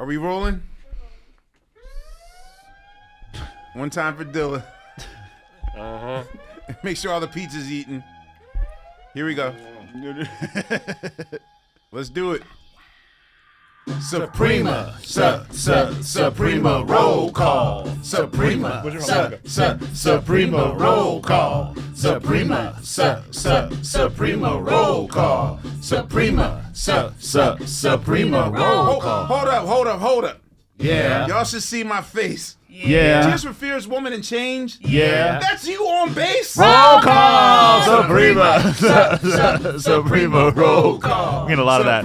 Are we rolling? One time for Dilla. Uh-huh. Make sure all the pizza's eaten. Here we go. Let's do it. Suprema, Suprema, roll call. Suprema, Suprema, roll call. Suprema, Suprema, roll call. Suprema, Suprema, roll call. Hold up. Yeah. Y'all should see my face. Yeah. Tears for Fears, Woman in Change. Yeah. That's you on bass. Roll call. Suprema. Suprema, roll call. We get a lot of that.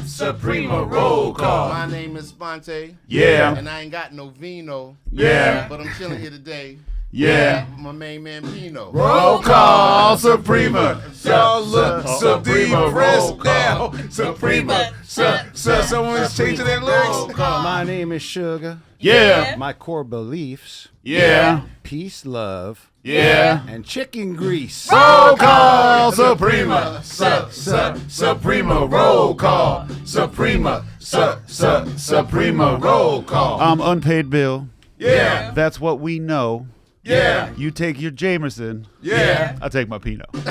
Suprema, roll call. My name is Sponte. Yeah. And I ain't got no vino. Yeah. But I'm chilling here today. Yeah. My main man Pino. Roll call. Suprema. Y'all look so Suprema, depressed roll now. call. Suprema. Someone's changing their lyrics. My name is Sugah. Yeah. My core beliefs: Yeah. peace, love, Yeah. and chicken grease. Roll call. Suprema. Suprema, roll call. Suprema. Suprema, roll call. Unpaid bill. Yeah. That's what we know. Yeah. You take your Jamerson. Yeah. I take my Pino. Roll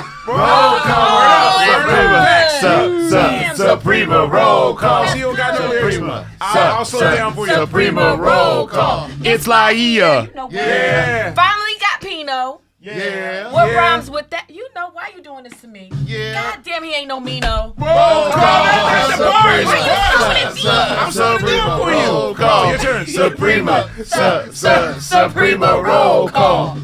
call. Suprema, roll call. She don't got no lyrics. I'll slow down for you. Suprema, roll call. It's like Yeah. Finally got Pino. Yeah. What rhymes with that? You know why you doing this to me? Yeah. God damn, he ain't no Mino. Roll call. That's the bars. I'm slowing Suprema, down for roll you. call. Your turn. Suprema. Suprema, roll call.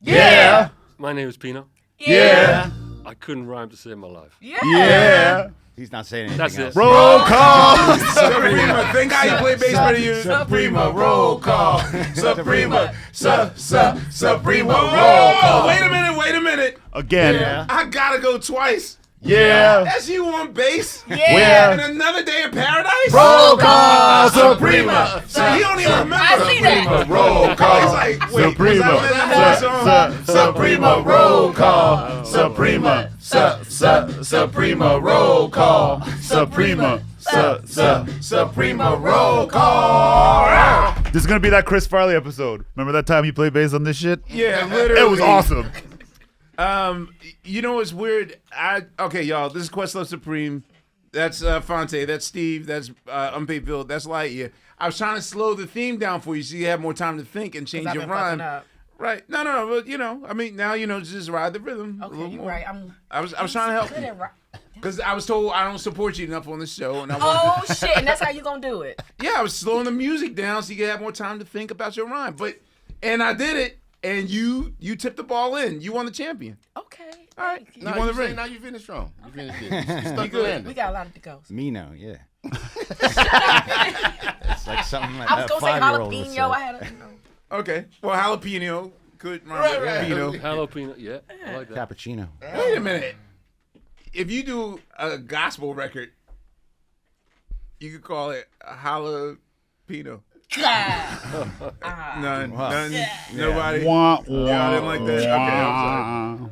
Yeah. My name is Pino. Yeah. I couldn't rhyme to save my life. Yeah. He's not saying anything That's else. it. Roll call. Suprema. Thank God you play bass better than you. Suprema, roll call. Suprema. Suprema, roll Oh, call. wait a minute. Again. Yeah. I gotta go twice. Yeah. That's you on bass. Yeah. And Another Day in Paradise. Roll call. Suprema. He don't even remember. I see that. Roll call. He's like, wait, Suprema. was that song? Suprema, roll call. Suprema. Suprema, roll call. Suprema. Suprema, roll call. This is gonna be that Chris Farley episode. Remember that time you played bass on this shit? Yeah, literally. It was awesome. You know what's weird? Okay, y'all. This is Questlove Supreme. That's Fonte. That's Steve. That's Unpaid Bill. That's Lightyear. I was trying to slow the theme down for you so you have more time to think and change your rhyme. Right? No. But I mean, now just ride the rhythm. Okay, you're right. I was trying to help Good you at rap. because I was told I don't support you enough on the show, and I Oh shit! And that's how you gonna do it? yeah, I was slowing the music down so you could have more time to think about your rhyme. And I did it, and you tipped the ball in. You won the champion. Okay. All right. Thank you. You won the ring. Now you finished strong. You finished it. You stuck the landing. We got a lot to go. Mino, yeah. It's like something like I was that gonna say 5-year-old would jalapeno. say. I had a. Okay. Well, jalapeno could rhyme with Right. Pino. Jalapeno. Yeah, I like that. Cappuccino. Wait a minute. If you do a gospel record, you could call it a jalapeno. None. Nobody. Wah, Yeah, I didn't like that. Okay, I'm wah.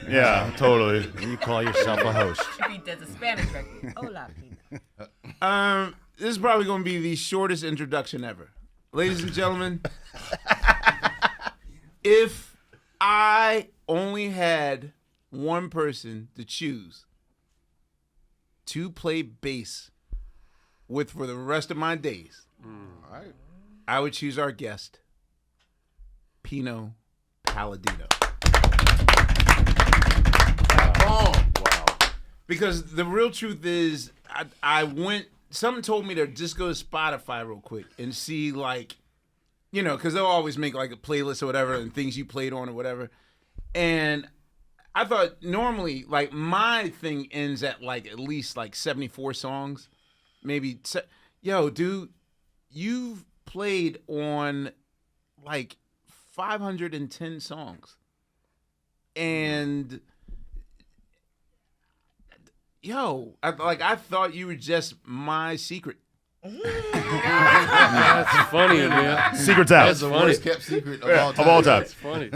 Yeah, totally. You call yourself a host. There's a Spanish record. Hola, Pino. This is probably going to be the shortest introduction ever. Ladies and gentlemen, if I only had one person to choose to play bass with for the rest of my days, I would choose our guest, Pino Palladino. Wow. Because the real truth is, I went. Someone told me to just go to Spotify real quick and see, like, because they'll always make like a playlist or whatever and things you played on or whatever. And I thought normally, like, my thing ends at like at least like 74 songs, maybe. Yo, dude, you've played on like 510 songs, and yo, I thought you were just my secret. That's funny, man. Secret's out. That's the worst kept secret of all time. Of all time. That's funny.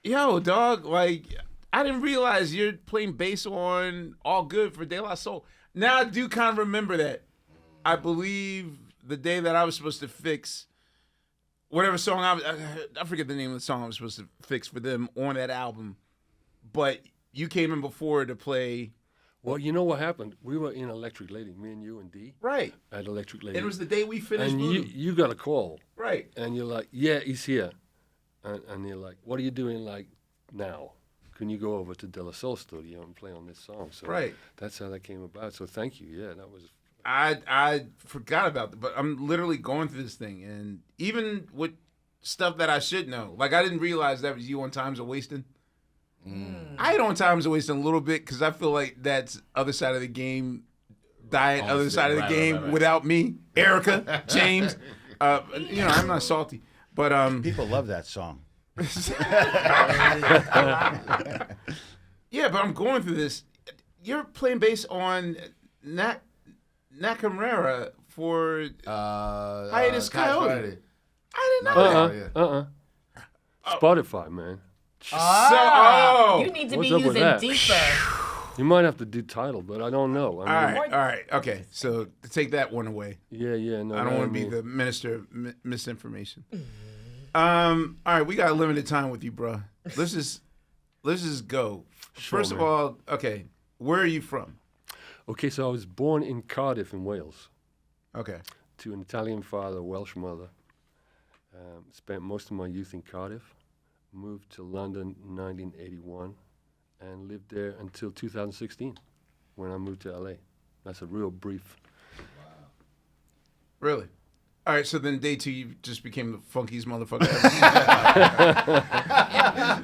Yo, dog, like, I didn't realize you're playing bass on All Good for De La Soul. Now I do kind of remember that. I believe, the day that I was supposed to fix whatever song I forget the name of the song I was supposed to fix for them on that album, but you came in before to play. Well, you know what happened? We were in Electric Lady, me and you and D. Right. At Electric Lady. It was the day we finished. And Voodoo. you got a call. Right. And you're like, yeah, he's here. And you're like, what are you doing like now? Can you go over to De La Soul studio and play on this song? So Right. That's how that came about. So thank you. Yeah, that was. I forgot about that, but I'm literally going through this thing, and even with stuff that I should know, like I didn't realize that was you on Times of Wasting. I had on Times of Wasting a little bit because I feel like that's other side of the game, other side of the game without me, Erykah, James. I'm not salty, but People love that song. yeah, but I'm going through this. You're playing bass on Nakamura for Hiatus Coyote. I didn't know that. Spotify, man. You need to What's be up with using that? deeper. You might have to do title, but I don't know. I mean, All right, okay. So take that one away. Yeah, no. I don't want to be the minister of misinformation. All right, we got limited time with you, bro. Let's just go. Sure, First of man. all, okay, where are you from? Okay, so I was born in Cardiff in Wales Okay. to an Italian father, Welsh mother. Spent most of my youth in Cardiff. Moved to London in 1981 and lived there until 2016 when I moved to LA. That's a real brief. Really? All right, so then day 2, you just became the funkiest motherfucker ever.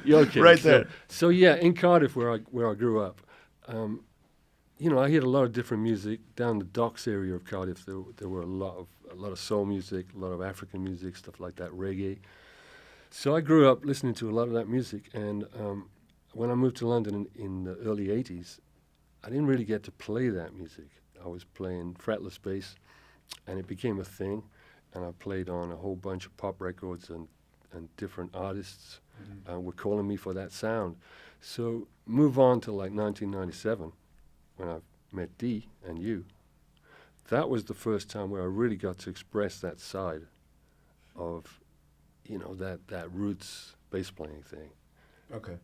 Yeah, okay, Right there. So yeah, in Cardiff where I grew up, I heard a lot of different music. Down the docks area of Cardiff, there were a lot of soul music, a lot of African music, stuff like that, reggae. So I grew up listening to a lot of that music, and when I moved to London in the early 80s, I didn't really get to play that music. I was playing fretless bass, and it became a thing, and I played on a whole bunch of pop records, and different artists were calling me for that sound. So move on to like 1997, when I met Dee and you. That was the first time where I really got to express that side of that roots bass playing thing. Okay.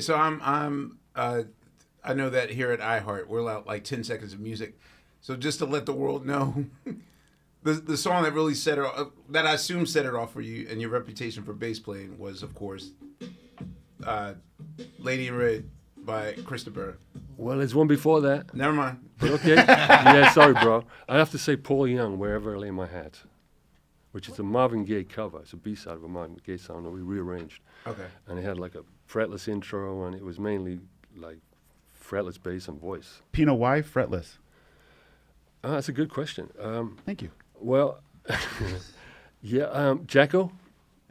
So I know that here at iHeart we're allowed like 10 seconds of music. So just to let the world know, the song that really set it off, that I assume set it off for you and your reputation for bass playing was, of course, Lady in Red by Christopher. Well, there's one before that. Never mind. But okay. Yeah, sorry, bro. I have to say Paul Young, Wherever I Lay My Hat, which is a Marvin Gaye cover. It's a B-side of a Marvin Gaye song that we rearranged. Okay. And it had like a fretless intro, and it was mainly like fretless bass and voice. Pino, why fretless? That's a good question. Thank you. Well, Jacko.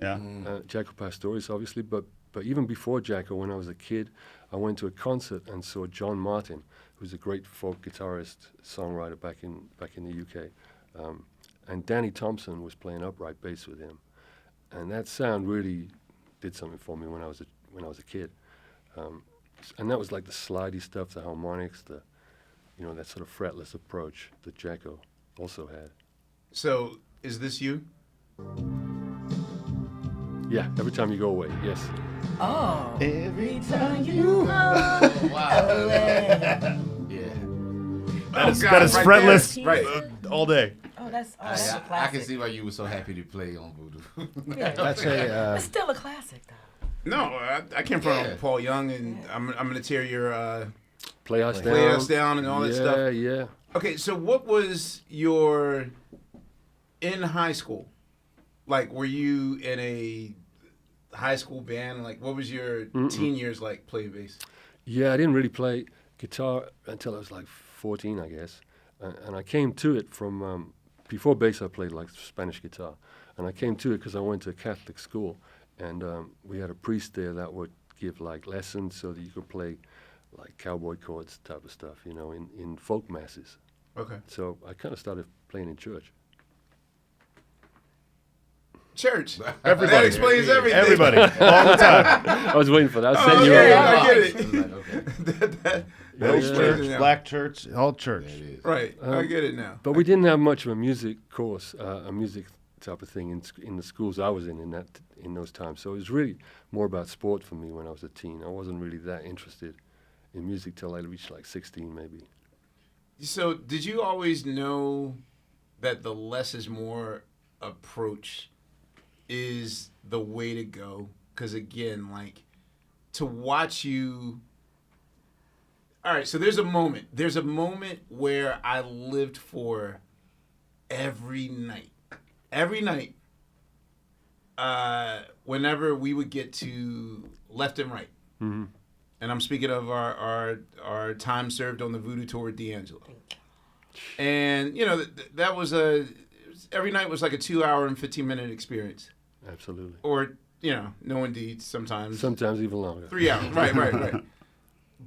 Yeah. Jacko Pastorius, obviously, but even before Jacko, when I was a kid, I went to a concert and saw John Martin, who's a great folk guitarist, songwriter back in the UK. And Danny Thompson was playing upright bass with him, and that sound really did something for me when I was a kid. And that was like the slidey stuff, the harmonics, that sort of fretless approach that Jacko also had. So is this you? Yeah, every time you go away, yes. Oh. Every Time you go Wow. away. Yeah. That is right fretless there. Right. all day. Oh, that's a I classic. can see why you were so happy to play on Voodoo. Yeah. That's a It's still a classic, though. No, I came from Yeah. Paul Young, and I'm gonna tear your Play Us Down. Play Us Down and all that stuff. Yeah. Okay, so what was your in high school? Like, were you in a high school band? Like, what was your teen years like playing bass? Yeah, I didn't really play guitar until I was like 14, I guess. And I came to it from, before bass I played like Spanish guitar. And I came to it because I went to a Catholic school. And we had a priest there that would give like lessons so that you could play like cowboy chords type of stuff, in folk masses. Okay. So I kind of started playing in church. Church. Everybody. That explains everything. Everybody. All the time. I was waiting for that. I was Oh, setting you yeah, up. I get It's like, okay. that No Yeah. church, Yeah. black church, all church. There it is. Right. I get it now. But we didn't have much of a music course, a music type of thing in the schools I was in those times. So it was really more about sport for me when I was a teen. I wasn't really that interested in music till I reached like 16 maybe. So, did you always know that the less is more approach is the way to go? Because again, like, to watch you. All right, so there's a moment. There's a moment where I lived for every night. Every night, whenever we would get to Left and Right. Mm-hmm. And I'm speaking of our time served on the Voodoo Tour with D'Angelo. And, you know, that was every night was like a 2-hour and 15-minute experience. Absolutely. Or, you know, no indeed, sometimes. Sometimes even longer. 3 hours, right.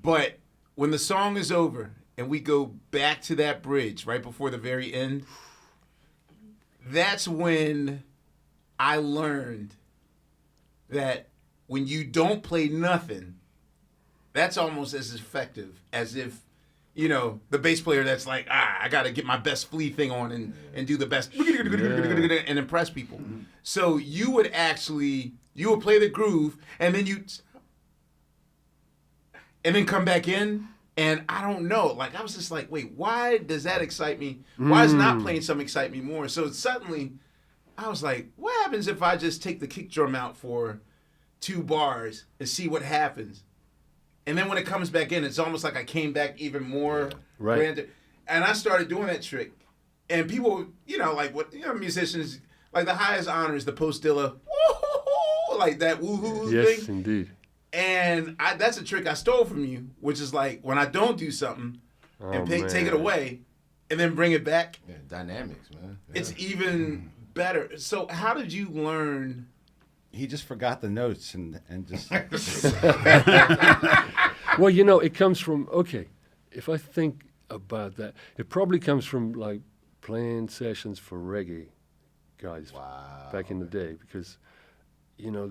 But when the song is over and we go back to that bridge right before the very end, that's when I learned that when you don't play nothing, that's almost as effective as if, you know, the bass player that's like, I got to get my best flea thing on and do the best and impress people. So you would play the groove and then come back in. And I don't know, like, I was just like, wait, why does that excite me? Why does not playing something excite me more? So suddenly I was like, what happens if I just take the kick drum out for 2 bars and see what happens? And then when it comes back in, it's almost like I came back even more granted. And I started doing that trick. And people, you know, like musicians, like the highest honor is the post-Dilla, like that woohoo thing. Yes, indeed. And that's a trick I stole from you, which is like when I don't do something and take it away and then bring it back. Yeah, dynamics, man. Yeah. It's even better. So how did you learn? He just forgot the notes and just. Well, you know, it comes from, okay, if I think about that, it probably comes from like playing sessions for reggae guys back in the day because, you know,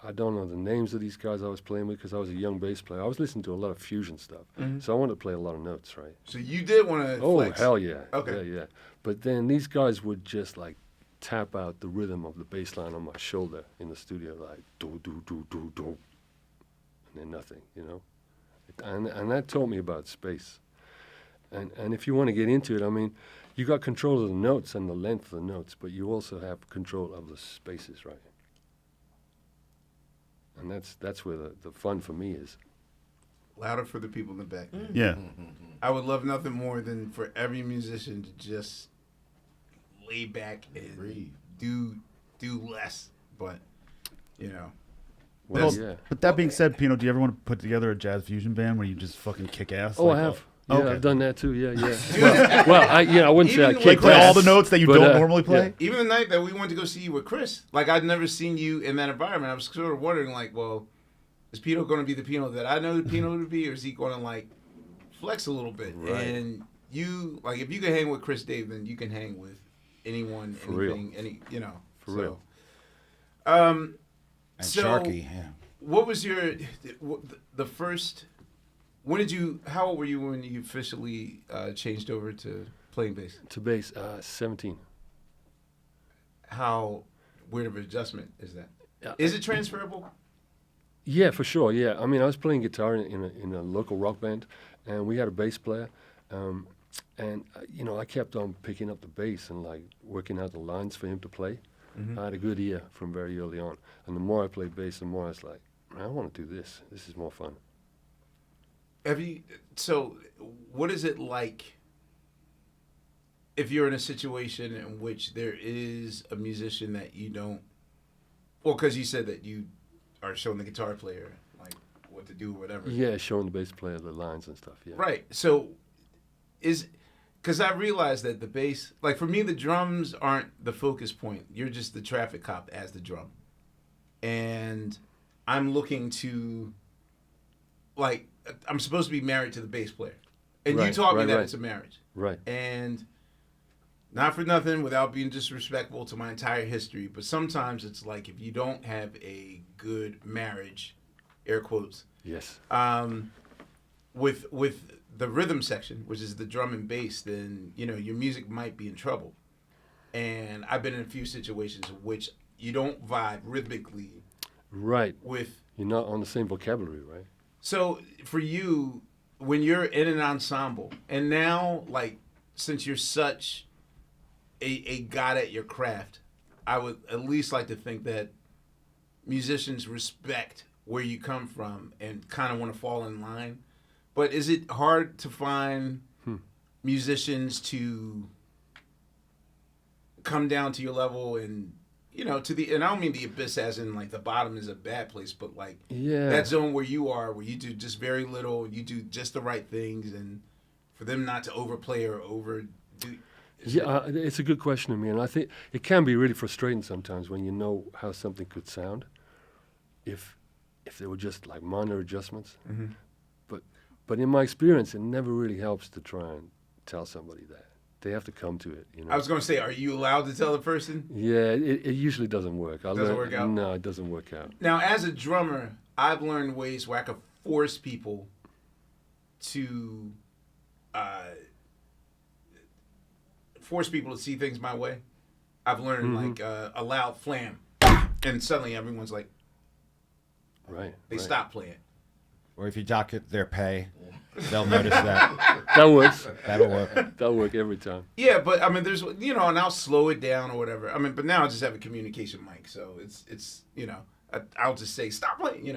I don't know the names of these guys I was playing with because I was a young bass player. I was listening to a lot of fusion stuff. So I wanted to play a lot of notes, right? So you did want to flex. Hell yeah. Okay. Yeah. But then these guys would just like tap out the rhythm of the bass line on my shoulder in the studio, like do, do, do, do, do. And then nothing, you know? And that taught me about space. And if you want to get into it, I mean, you got control of the notes and the length of the notes, but you also have control of the spaces, right? And that's where the fun for me is. Louder for the people in the back. Yeah. I would love nothing more than for every musician to just lay back and Breathe. do less. But, you know. Well, That's- yeah. But that being said, Pino, do you ever want to put together a jazz fusion band where you just fucking kick ass? Oh, Like, I have. oh, Yeah, okay. I've done that too. Yeah. well, I wouldn't say I Even kicked like play ass, all the notes that you but, don't normally play? yeah. Even the night that we went to go see you with Chris, like I'd never seen you in that environment. I was sort of wondering, like, well, is Pino going to be the Pino that I know Pino to be, or is he going to like flex a little bit? Right. And you, like, if you can hang with Chris Dave, then you can hang with anyone, For real. anything, any, you know. For real. And So- Sharky, yeah. What was the first? When did you? How old were you when you officially changed over to playing bass? To bass, 17. How weird of an adjustment is that? Yeah. Is it transferable? Yeah, for sure. Yeah, I mean, I was playing guitar in a local rock band, and we had a bass player, and you know, I kept on picking up the bass and like working out the lines for him to play. I had a good ear from very early on, and the more I played bass, the more I was like, I want to do this. This is more fun. So what is it like if you're in a situation in which there is a musician that you don't, well, because you said that you are showing the guitar player like what to do or whatever. Yeah, showing the bass player the lines and stuff. Yeah. Right. So because I realized that the bass, like for me, the drums aren't the focus point. You're just the traffic cop as the drum. And I'm looking to, like, I'm supposed to be married to the bass player. And you taught me that it's a marriage. Right. And not for nothing, without being disrespectful to my entire history, but sometimes it's like if you don't have a good marriage, air quotes, Yes. with the rhythm section, which is the drum and bass, then your music might be in trouble. And I've been in a few situations in which you don't vibe rhythmically. Right. With you're not on the same vocabulary, right? So for you, when you're in an ensemble, and now like since you're such a god at your craft, I would at least like to think that musicians respect where you come from and kind of want to fall in line. But is it hard to find musicians to come down to your level and and I don't mean the abyss as in like the bottom is a bad place, but like that zone where you are, where you do just very little, you do just the right things, and for them not to overplay or overdo. It's a good question to me, and I think it can be really frustrating sometimes when you know how something could sound, if there were just like minor adjustments. Mm-hmm. But in my experience, it never really helps to try and tell somebody that. They have to come to it. I was going to say, are you allowed to tell the person? Yeah, it usually doesn't work. Doesn't work out? No, it doesn't work out. Now, as a drummer, I've learned ways where I could force people to see things my way. I've learned like a loud flam, and suddenly everyone's like, they stop playing. Or if you docket their pay, they'll notice that. That works. That'll work. That'll work every time. Yeah, but I mean, there's and I'll slow it down or whatever. I mean, but now I just have a communication mic, so it's I'll just say stop playing,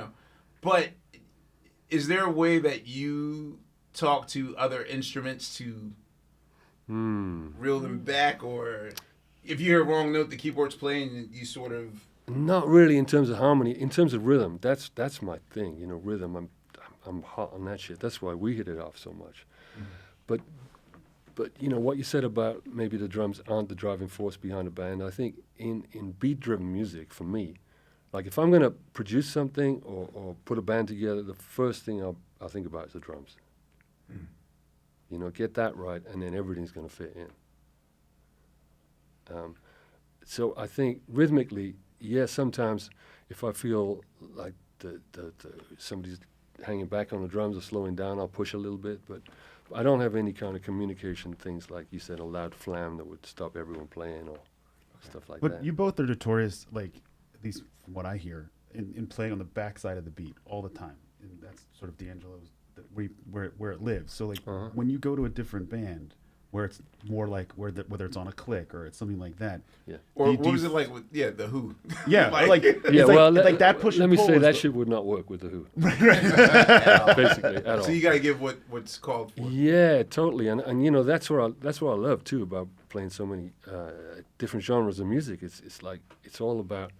But is there a way that you talk to other instruments to reel them back, or if you hear a wrong note the keyboard's playing, you sort of? Not really in terms of harmony. In terms of rhythm, that's my thing. Rhythm. I'm hot on that shit. That's why we hit it off so much. But what you said about maybe the drums aren't the driving force behind a band. I think in beat-driven music, for me, like if I'm gonna produce something or put a band together, the first thing I'll think about is the drums. Get that right, and then everything's gonna fit in. So I think rhythmically, sometimes if I feel like the somebody's hanging back on the drums or slowing down, I'll push a little bit, but I don't have any kind of communication things like you said, a loud flam that would stop everyone playing or stuff like that. But you both are notorious, like, at least from what I hear, in playing on the backside of the beat all the time. And that's sort of D'Angelo's, where it lives. So, like, when you go to a different band, where it's more like whether it's on a click or it's something like that. Yeah. Or what was it like with the Who? Yeah, like that push. Let me say that shit would not work with the Who. Basically, at all. So you got to give what's called for. Yeah, totally, and that's what I love too about playing so many different genres of music. It's like it's all about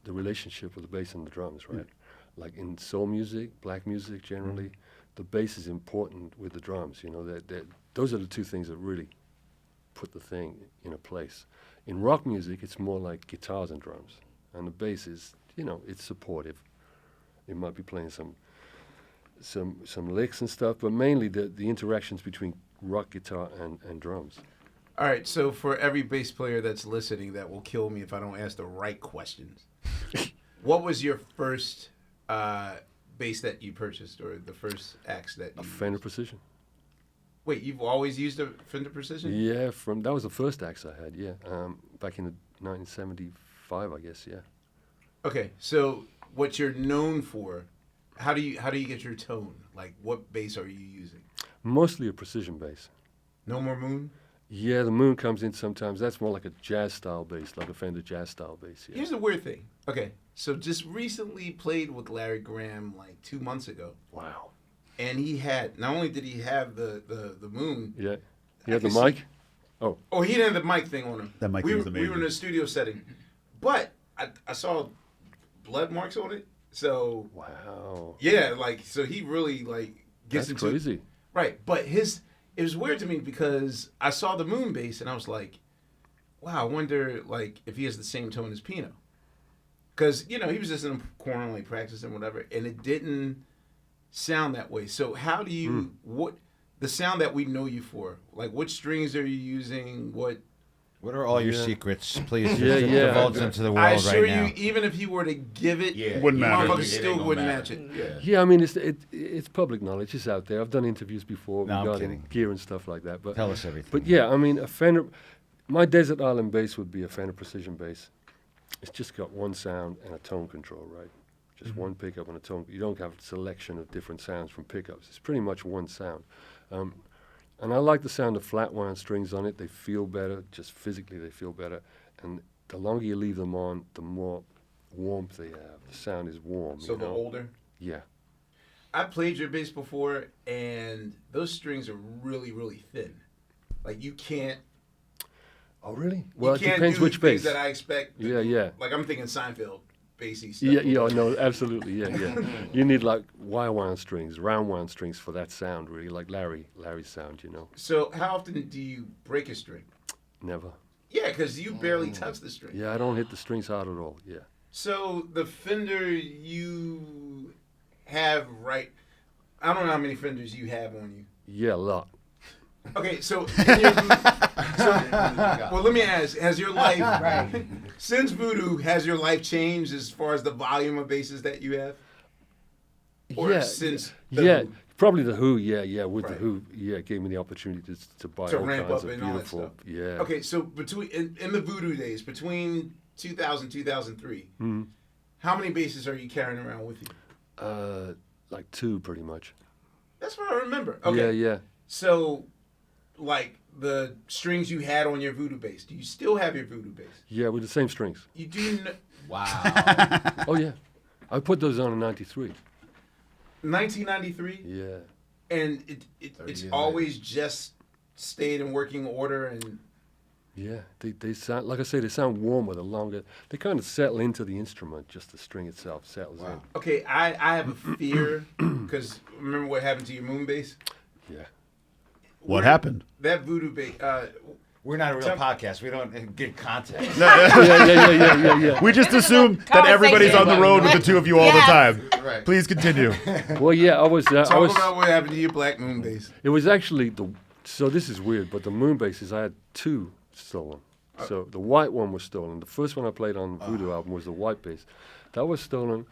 the relationship with the bass and the drums, right? Yeah. Like in soul music, black music generally, the bass is important with the drums. Those are the two things that really put the thing in a place. In rock music, it's more like guitars and drums, and the bass is, it's supportive. It might be playing some licks and stuff, but mainly the interactions between rock guitar and drums. All right, so for every bass player that's listening that will kill me if I don't ask the right questions, what was your first bass that you purchased, or the first axe that you used? Fender Precision. Wait, you've always used a Fender Precision? Yeah, that was the first axe I had, back in 1975, I guess, yeah. Okay, so what you're known for, how do you get your tone? Like, what bass are you using? Mostly a precision bass. No More Moon? Yeah, the Moon comes in sometimes. That's more like a jazz-style bass, like a Fender jazz-style bass, yeah. Here's the weird thing. Okay, so just recently played with Larry Graham like 2 months ago. Wow. And he had, not only did he have the Moon. Yeah. He had the mic? Oh, he didn't have the mic thing on him. That mic was amazing. We were in a studio setting. But I saw blood marks on it. So. Wow. Yeah, so he really, gets into it. That's crazy. Right. But it was weird to me because I saw the Moon bass and I was like, wow, I wonder, if he has the same tone as Pino. Because, he was just in a corner, practicing, whatever. And it didn't sound that way. So how do you the sound that we know you for? Like, what strings are you using? What What are all your Yeah. secrets? Please Yeah, yeah. divulge them to the world I assure right now. you, even if he were to give it, Yeah, Wouldn't matter. motherfuckers It still ain't gonna wouldn't matter. match it. Yeah. Yeah, I mean, it's public knowledge. It's out there. I've done interviews before No, I'm regarding kidding. gear and stuff like that. But Tell us everything. But yeah, I mean, a Fender. My Desert Island bass would be a Fender Precision bass. It's just got one sound and a tone control, right? Just one pickup and a tone. You don't have a selection of different sounds from pickups. It's pretty much one sound. And I like the sound of flat wound strings on it. They feel better, just physically they feel better. And the longer you leave them on, the more warmth they have. The sound is warm. So you the know? older. Yeah. I played your bass before, and those strings are really, really thin. Like you can't. Oh, really? Well, you it can't depends do which things bass. that I expect. Yeah, yeah. Like I'm thinking Seinfeld, bassy stuff. Yeah, yeah, no, absolutely, yeah, yeah. You need like wire wound strings, round wound strings for that sound, really, like Larry's sound, you know. So how often do you break a string? Never. Yeah, because you barely touch the string. Yeah, I don't hit the strings hard at all. Yeah. So the Fender you have right, I don't know how many Fenders you have on you. Yeah, a lot. Okay, so, in your, well, let me ask: has your life, Right. since Voodoo, has your life changed as far as the volume of basses that you have? Or yeah, since the yeah, Who? probably the Who. Yeah, yeah, with Right. the Who. Yeah, it gave me the opportunity to buy To all ramp kinds up of and all that beautiful. stuff. Yeah. Okay, so between in the Voodoo days, between 2000 2003, how many basses are you carrying around with you? Like two, pretty much. That's what I remember. Okay, Yeah, yeah. so like the strings you had on your Voodoo bass, do you still have your Voodoo bass? Yeah, with the same strings. You do. Wow. Oh yeah, I put those on in '93. 1993. Yeah. And 30 it's years always just stayed in working order, and Yeah, they sound, like I say, they sound warmer the longer. They kind of settle into the instrument, just the string itself settles Wow. okay, I have a fear because remember what happened to your Moon bass? in. Yeah. What happened? That Voodoo bass. We're not a real Tell- podcast. We don't get context. Yeah. We just This is a assume that everybody's on the conversation. road with the two of you all the Yes. time. Right. Please continue. Well, yeah, I was. Talk about what happened to your Black Moon bass. It was actually the. So this is weird, but the Moon basses, I had two stolen. So the white one was stolen. The first one I played on the Voodoo album was the white bass. That was stolen.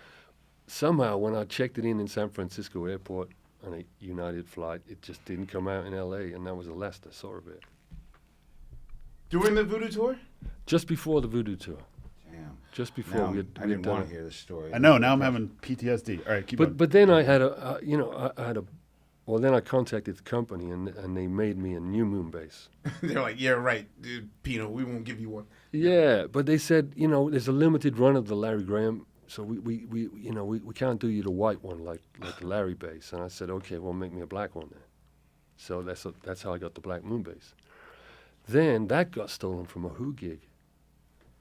Somehow, when I checked it in San Francisco airport on a United flight, it just didn't come out in L.A., and that was the last I saw of it. During the Voodoo tour? Just before the Voodoo tour. Damn. Just before Now, we I had didn't done want it. to hear this story. I know. Now I'm having PTSD. All right, keep on. But then I had I had a, well then I contacted the company and they made me a new Moon bass. They're like, yeah, right, dude, Pino, we won't give you one. Yeah, but they said there's a limited run of the Larry Graham, so we can't do you the white one like the Larry bass. And I said, okay, well make me a black one then. So that's how I got the Black Moon bass. Then that got stolen from a Who gig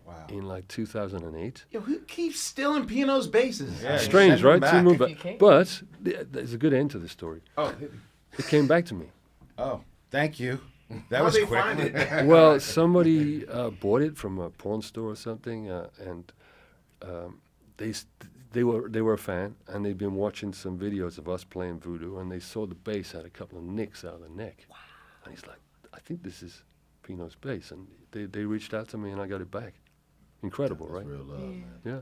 Wow. in like 2008. Yo, who keeps stealing Pino's basses? Yeah, Strange, send them right? back. Two Moon If you ba- can. but there's a good end to this story. Oh, It came back to me. Oh, thank you. That how'd was they quick. find it? Well, somebody bought it from a pawn store or something, and they were a fan, and they'd been watching some videos of us playing Voodoo, and they saw the bass had a couple of nicks out of the neck. Wow. And he's like, I think this is Pino's bass, and they reached out to me, and I got it back. Incredible, right? Real love, man. Yeah.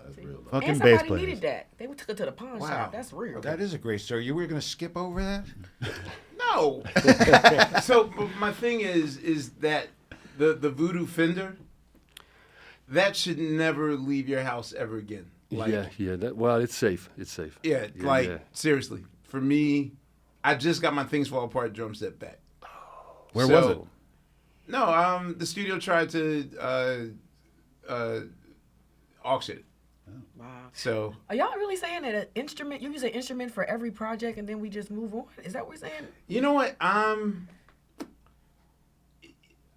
That's real love. Fucking And bass somebody players. needed that. They took it to the pawn Wow. shop. That's real. That is a great story. You were going to skip over that? No. So but my thing is that the Voodoo Fender, that should never leave your house ever again. Like, Yeah. Well, it's safe. It's safe. Yeah, Yeah, like yeah. seriously, for me, I just got my Things Fall Apart drum set back. Where So- was it? No, the studio tried to auction it. Wow. So Are y'all really saying that you use an instrument for every project and then we just move on? Is that what we're saying? you know what?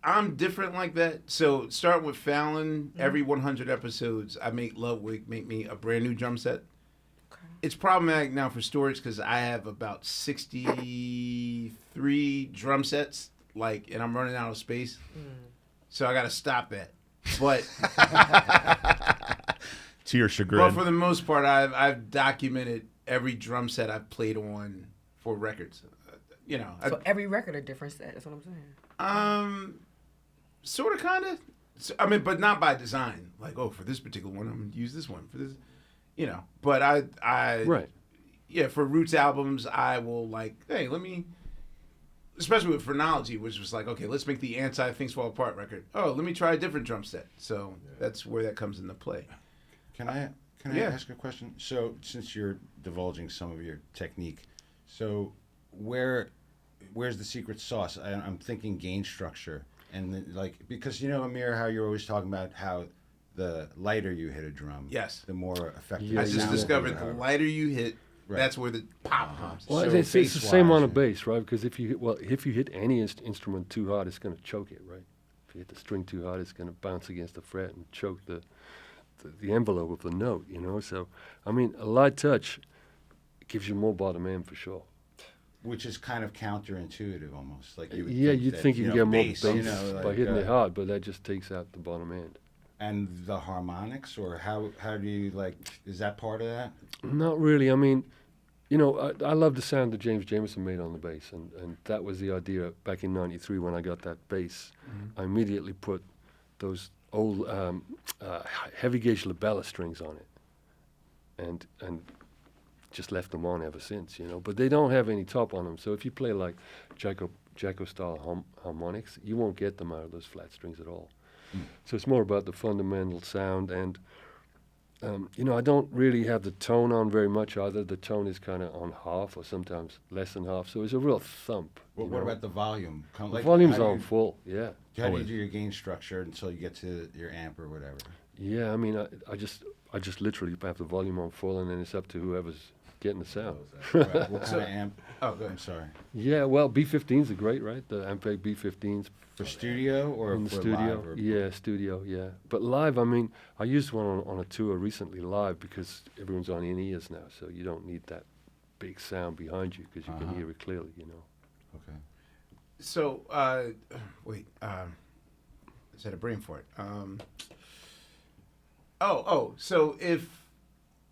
I'm different like that. So start with Fallon. Every 100 episodes, I make Ludwig make me a brand new drum set. Okay. It's problematic now for storage because I have about 63 drum sets, and I'm running out of space. So I got to stop that. But To your but chagrin. for the most part, I've documented every drum set I've played on for records. So every record a different set. That's what I'm saying. Sort of, kind of. So, I mean, but not by design. Like, oh, for this particular one, I'm going to use this one. For this, you know. But I Right. yeah, for Roots albums, I will like, hey, let me, especially with Phrenology, which was like, okay, let's make the Things Fall Apart record. Oh, let me try a different drum set. So that's where that comes into play. Can I Yeah. ask a question? So since you're divulging some of your technique, so where's the secret sauce? I'm thinking gain structure, and because Amir, how you're always talking about how the lighter you hit a drum, Yes. the more effective. Yeah, I it just sounds. discovered the lighter you hit, Right. that's where the pop comes. Well, So it's the same on a bass-wise, bass, right? Because if you hit any instrument too hard, it's going to choke it, right? If you hit the string too hard, it's going to bounce against the fret and choke the envelope of the note, So, I mean, a light touch gives you more bottom end for sure. Which is kind of counterintuitive almost. Like you would You'd think you can get more bass bass, by hitting it hard, but that just takes out the bottom end. And the harmonics, or how do you is that part of that? Not really. I mean, I love the sound that James Jamerson made on the bass, and that was the idea back in '93 when I got that bass. I immediately put those old heavy gauge labella strings on it, and just left them on ever since, But they don't have any top on them, so if you play like Jacko style harmonics, you won't get them out of those flat strings at all. So it's more about the fundamental sound, and I don't really have the tone on very much either. The tone is kind of on half, or sometimes less than half. So it's a real thump. Well, what about the volume? The volume's on full? Yeah. How do you do your gain structure until you get to your amp or whatever? Yeah, I mean, I just literally have the volume on full, and then it's up to whoever's getting the sound. Right. What kind of amp? Oh, go ahead. I'm sorry. Yeah, well, B15s are great, right? The Ampeg B15s. For studio or in the for studio, live? Or yeah, studio, yeah. But live, I mean, I used one on a tour recently live because everyone's on in-ears now, so you don't need that big sound behind you because you can hear it clearly, Okay. So, wait, I just had a brain for it. So if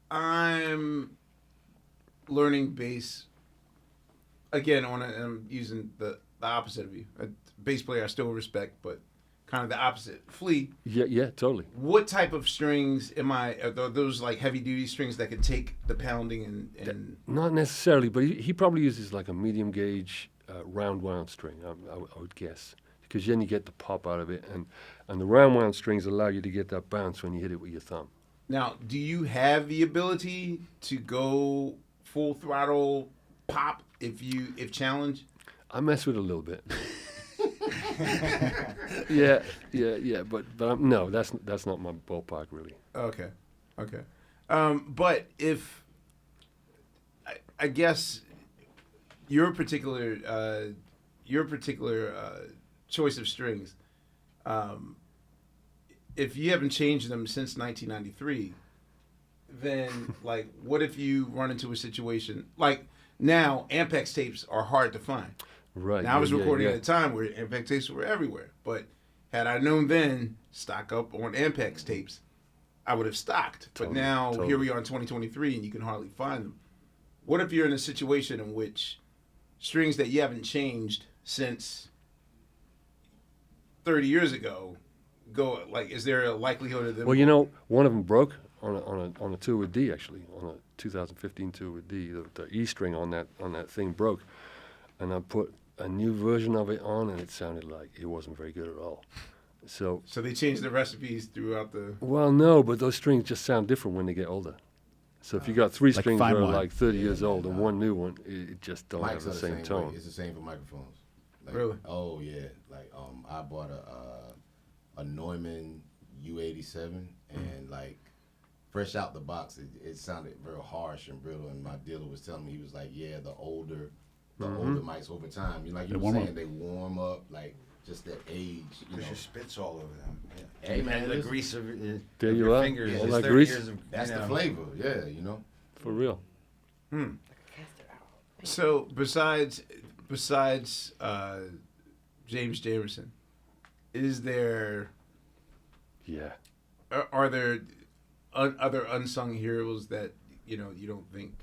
I'm learning bass, again, I'm using the opposite of you. A bass player I still respect, but kind of the opposite. Flea, Yeah, totally. what type of strings are those like heavy duty strings that could take the pounding and Not necessarily, but he probably uses like a medium gauge round wound string, I would guess. Because then you get the pop out of it, and the round wound strings allow you to get that bounce when you hit it with your thumb. Now, do you have the ability to go full throttle pop if challenged? I mess with it a little bit. yeah, but no, that's not my ballpark really. Okay. But if I guess your particular choice of strings, if you haven't changed them since 1993, then like, what if you run into a situation like now? Ampex tapes are hard to find. Right. Now I was recording yeah. at a time where Ampex tapes were everywhere, but had I known then, stock up on Ampex tapes, I would have stocked. But now here we are in 2023, and you can hardly find them. What if you're in a situation in which strings that you haven't changed since 30 years ago go like? Is there a likelihood of them? Well, one of them broke on a tour with D actually, on a 2015 tour with D. The E string on that thing broke, and I put a new version of it on, and it sounded like it wasn't very good at all. So they changed the recipes throughout the. Well, no, but those strings just sound different when they get older. So if you got three strings that fine are wine. like 30 years old and one new one, it just don't have Mics the are same way. tone. It's the same for microphones. Like, Really? Oh yeah. Like I bought a Neumann U87, and like fresh out the box, it sounded very harsh and brittle. And my dealer was telling me, he was like, yeah, the older mics over time, you were warm saying, up. they warm up, like just that age. Because your spit's all over them. Yeah. Hey, man, the listen. grease of, There of you your are. fingers. All is that 30 grease. years of, That's the flavor. Yeah, For real. So besides James Jamerson, is there? Yeah. Are there other unsung heroes that you don't think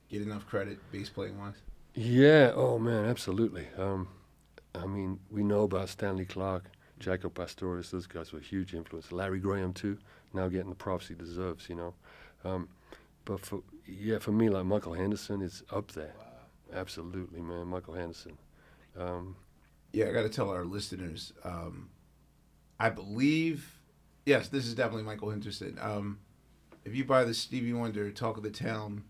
get enough credit bass playing wise? Yeah. Oh man, absolutely. I mean, we know about Stanley Clarke. Jaco Pastorius, those guys were a huge influence. Larry Graham too, now getting the props he deserves, you know. But for me, like Michael Henderson is up there. Absolutely, man, Michael Henderson. Yeah, I got to tell our listeners. I believe, yes, this is definitely Michael Henderson. If you buy the Stevie Wonder "Talk of the Town,"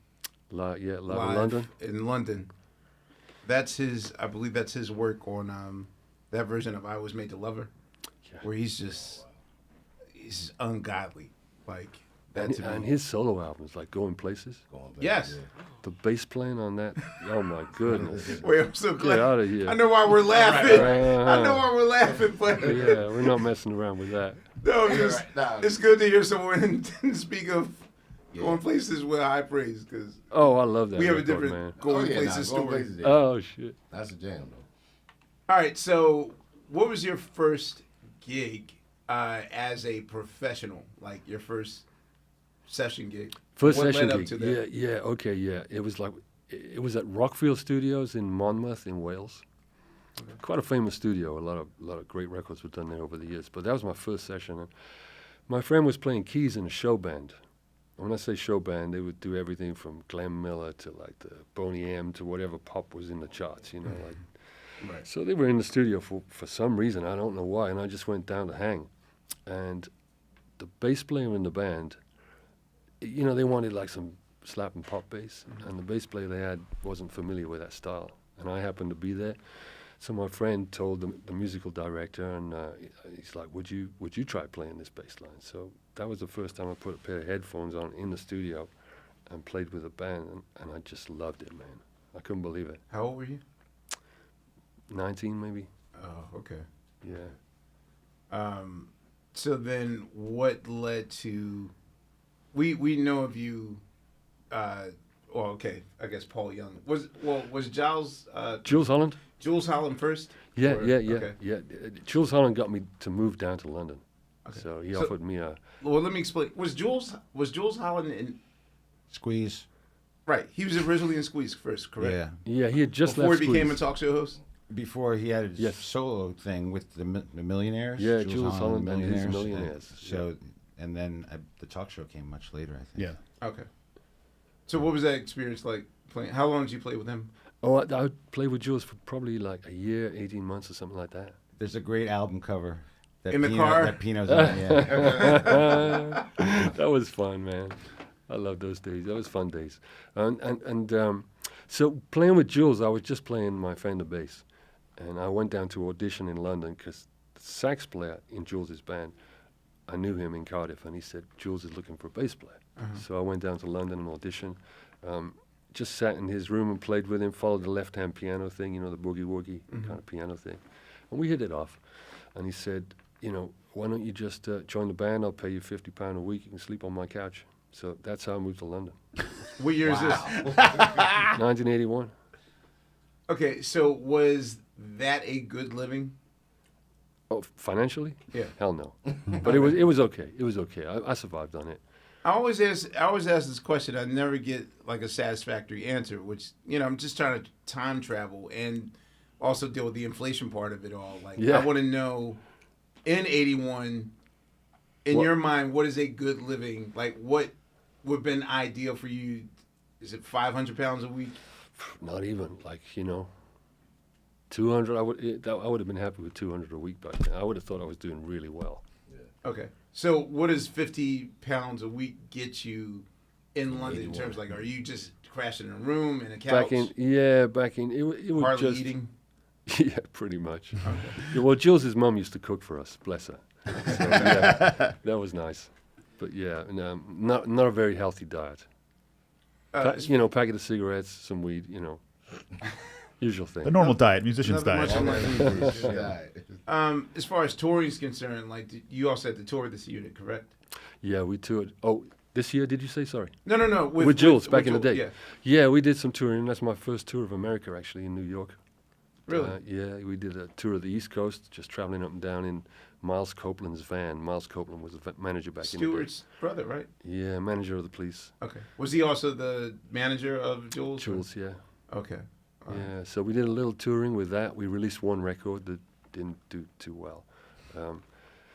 Live in in London, that's his. I believe that's his work on that version of "I Was Made to Love Her," where he's ungodly, like. And his solo albums, like Going Places. Yes. The bass playing on that, oh my goodness. Wait, I'm so glad. Get out of here. I know why we're laughing. I know why we're laughing, but yeah, we're not messing around with that. No, it's good to hear someone speak of Going Places with high praise, because I love that. We have record, a different man. Going Places story. Oh shit. That's a jam though. All right, so what was your first gig as a professional? Like your first session gig? First what session led gig. Up to that? Yeah. It was at Rockfield Studios in Monmouth in Wales. Okay. Quite a famous studio. A lot of great records were done there over the years. But that was my first session. And my friend was playing keys in a show band. When I say show band, they would do everything from Glenn Miller to like the Boney M to whatever pop was in the charts, you know. Like. Right. So they were in the studio for some reason, I don't know why, and I just went down to hang. And the bass player in the band, you know, they wanted like some slap and pop bass, and the bass player they had wasn't familiar with that style, and I happened to be there. So my friend told the musical director, and he's like, "Would you try playing this bass line?" So that was the first time I put a pair of headphones on in the studio, and played with a band, and I just loved it, man. I couldn't believe it. How old were you? 19 maybe. Oh, okay. Yeah. So then, what led to? We know of you. Well, okay. I guess Paul Young was Giles. Jules Holland. Jules Holland first. Yeah. Okay. Jules Holland got me to move down to London, Okay. so he offered me a. Well, let me explain. Was Jules Holland in? Squeeze. Right. He was originally in Squeeze first, correct? Yeah. Yeah, he had just Before left he became a Squeeze. talk show host. Before he had his Yes. solo thing with the Millionaires. Yeah, Jules Holland and his Millionaires. So, and then the talk show came much later, I think. Yeah. Okay. So what was that experience like playing? How long did you play with him? Oh, I played with Jules for probably like a year, 18 months or something like that. There's a great album cover. That In the car? That Pino's on, yeah. That was fun, man. I love those days. That was fun days. And so playing with Jules, I was just playing my Fender bass. And I went down to audition in London because the sax player in Jules' band, I knew him in Cardiff, and he said, Jules is looking for a bass player. So I went down to London and auditioned. Just sat in his room and played with him, followed the left-hand piano thing, you know, the boogie-woogie kind of piano thing. And we hit it off. And he said, you know, why don't you just join the band? I'll pay you £50 a week. You can sleep on my couch. So that's how I moved to London. What year is this? 1981. Okay, so was that a good living? Oh, financially? Yeah. Hell no. But it was okay. It was okay. I survived on it. I always ask this question. I never get like a satisfactory answer, which, you know, I'm just trying to time travel and also deal with the inflation part of it all. Like, Yeah. I want to know, in 81, in your mind, what is a good living? Like, what would have been ideal for you? Is it 500 pounds a week? Not even, like, you know, 200. I would have been happy with 200 a week back then. I would have thought I was doing really well. Okay. So what does 50 pounds a week get you in London in terms of, like, are you just crashing in a room in a couch? Back in, it was Hardly just eating? Yeah, pretty much. Okay. Yeah, well, Jules' mum used to cook for us, bless her. So, yeah, that was nice. But yeah, not a very healthy diet. You know, packet of cigarettes, some weed, you know, usual thing. The normal diet, musician's Nothing diet. much on that. As far as touring is concerned, like, you also had to tour this unit, correct? Yeah, we toured. Oh, this year, did you say? Sorry. No. With Jules, back in the day. Yeah. Yeah, we did some touring. That's my first tour of America, actually, in New York. Really? Yeah, we did a tour of the East Coast, just traveling up and down in Miles Copeland's van. Miles Copeland was the manager back in the day. Stewart's brother, right? Yeah, manager of the police. Okay. Was he also the manager of Jules? Jules, yeah. Okay. All right. Yeah, so we did a little touring with that. We released one record that didn't do too well.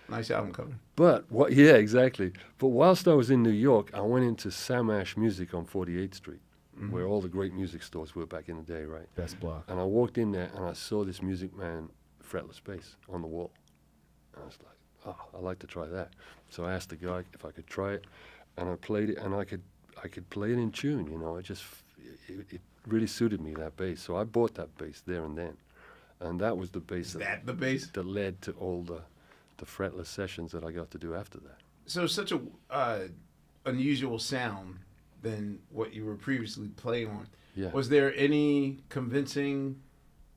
Nice album cover. But yeah, exactly. But whilst I was in New York, I went into Sam Ash Music on 48th Street, where all the great music stores were back in the day, right? Best block. And I walked in there and I saw this Music Man fretless bass on the wall. And I was like, oh, I'd like to try that. So I asked the guy if I could try it, and I played it, and I could play it in tune. You know, it really suited me, that bass. So I bought that bass there and then, and that was the bass The bass? that led to all the fretless sessions that I got to do after that. So such a unusual sound than what you were previously playing on. Yeah. Was there any convincing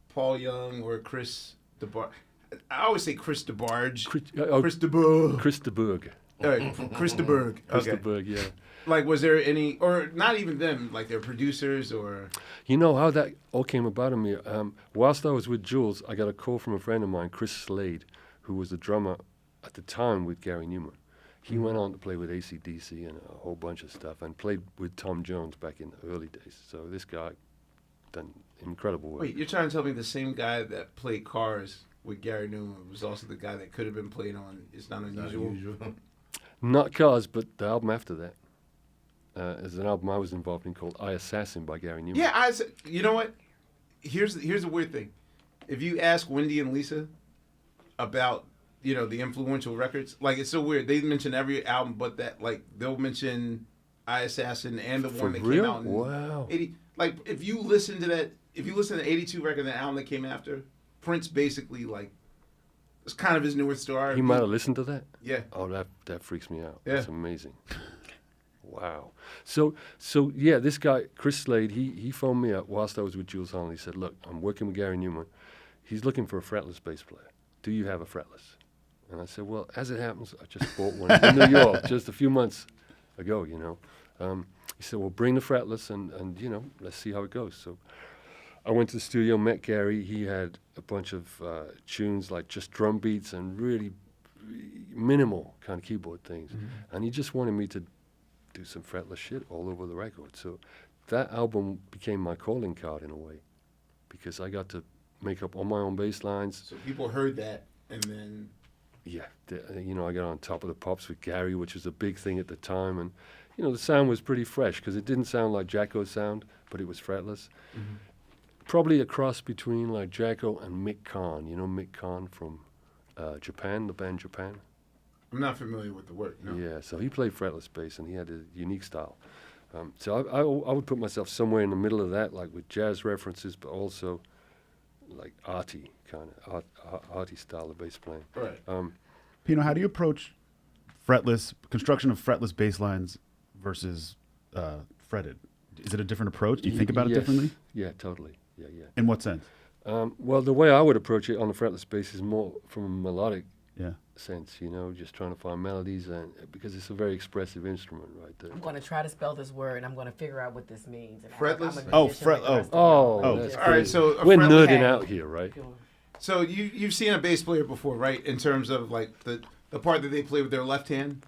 Paul Young or Chris DeBarge? I always say Chris DeBarge. Chris DeBarge. Chris de Burgh. Chris de Burgh. Chris Okay. de Burgh, yeah. Like, was there any, or not even them, like their producers or? You know how that all came about in me? Whilst I was with Jules, I got a call from a friend of mine, Chris Slade, who was the drummer at the time with Gary Numan. He went on to play with AC/DC and a whole bunch of stuff, and played with Tom Jones back in the early days. So this guy done incredible work. Wait, you're trying to tell me the same guy that played Cars with Gary Numan was also the guy that could have been played on It's Not Unusual? Not Cars, but the album after that. Is an album I was involved in called I Assassin by Gary Numan. Yeah, you know what? Here's the weird thing. If you ask Wendy and Lisa about, you know, the influential records, like, it's so weird. They mention every album but that. Like, they'll mention I Assassin and the one that real? came out in Wow. 80. Like, if you listen to the 82 record, the album that came after, Prince basically, like, it's kind of his North Star. He might have listened to that? Yeah. Oh, that freaks me out. Yeah. That's amazing. Wow. So yeah, this guy, Chris Slade, he phoned me up whilst I was with Jules Holland. He said, look, I'm working with Gary Numan. He's looking for a fretless bass player. Do you have a fretless? And I said, well, as it happens, I just bought one in New York just a few months ago, you know. He said, well, bring the fretless and, you know, let's see how it goes. So I went to the studio, met Gary. He had a bunch of tunes, like just drum beats and really minimal kind of keyboard things. And he just wanted me to do some fretless shit all over the record. So that album became my calling card in a way, because I got to make up all my own bass lines. So people heard that, and then... Yeah, you know, I got on Top of the Pops with Gary, which was a big thing at the time. And, you know, the sound was pretty fresh, because it didn't sound like Jacko's sound, but it was fretless. Probably a cross between, like, Jacko and Mick Kahn. You know Mick Kahn from Japan, the band Japan? I'm not familiar with the work, no. Yeah, so he played fretless bass, and he had a unique style. So I would put myself somewhere in the middle of that, like with jazz references, but also like arty kind of arty style of bass playing. Right. Pino, how do you approach construction of fretless bass lines versus fretted? Is it a different approach? Do you think about it Yes. differently? Yeah, totally. Yeah. In what sense? Well, the way I would approach it on the fretless bass is more from a melodic Yeah. sense, you know, just trying to find melodies, and because it's a very expressive instrument, right there. I'm going to try to spell this word, and I'm going to figure out what this means. And Fretless? I'm a musician like the rest of y'all. Oh, Like, that's just- All right, crazy. so a We're fretless- nerding out here, right? So you've seen a bass player before, right? In terms of like the part that they play with their left hand.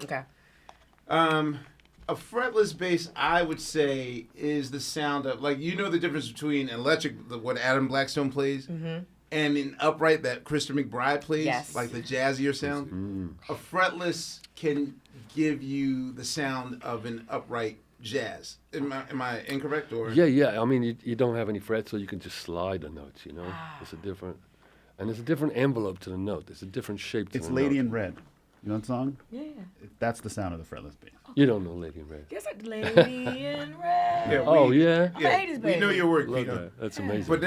Okay. A fretless bass, I would say, is the sound of, like, you know the difference between electric, what Adam Blackstone plays, and an upright that Krista McBride plays, Yes. like the jazzier sound. A fretless can give you the sound of an upright jazz. Am I incorrect, or? Yeah. I mean, you don't have any frets, so you can just slide the notes, you know? It's a different envelope to the note. There's a different shape to It's the Lady note. in Red. You know that song? Yeah. That's the sound of the fretless bass. You don't know Lady in Red. Guess like Lady in Red. Yeah, Oh, yeah? I'm an 80s we baby. know your work, Love Pino. that. That's amazing. But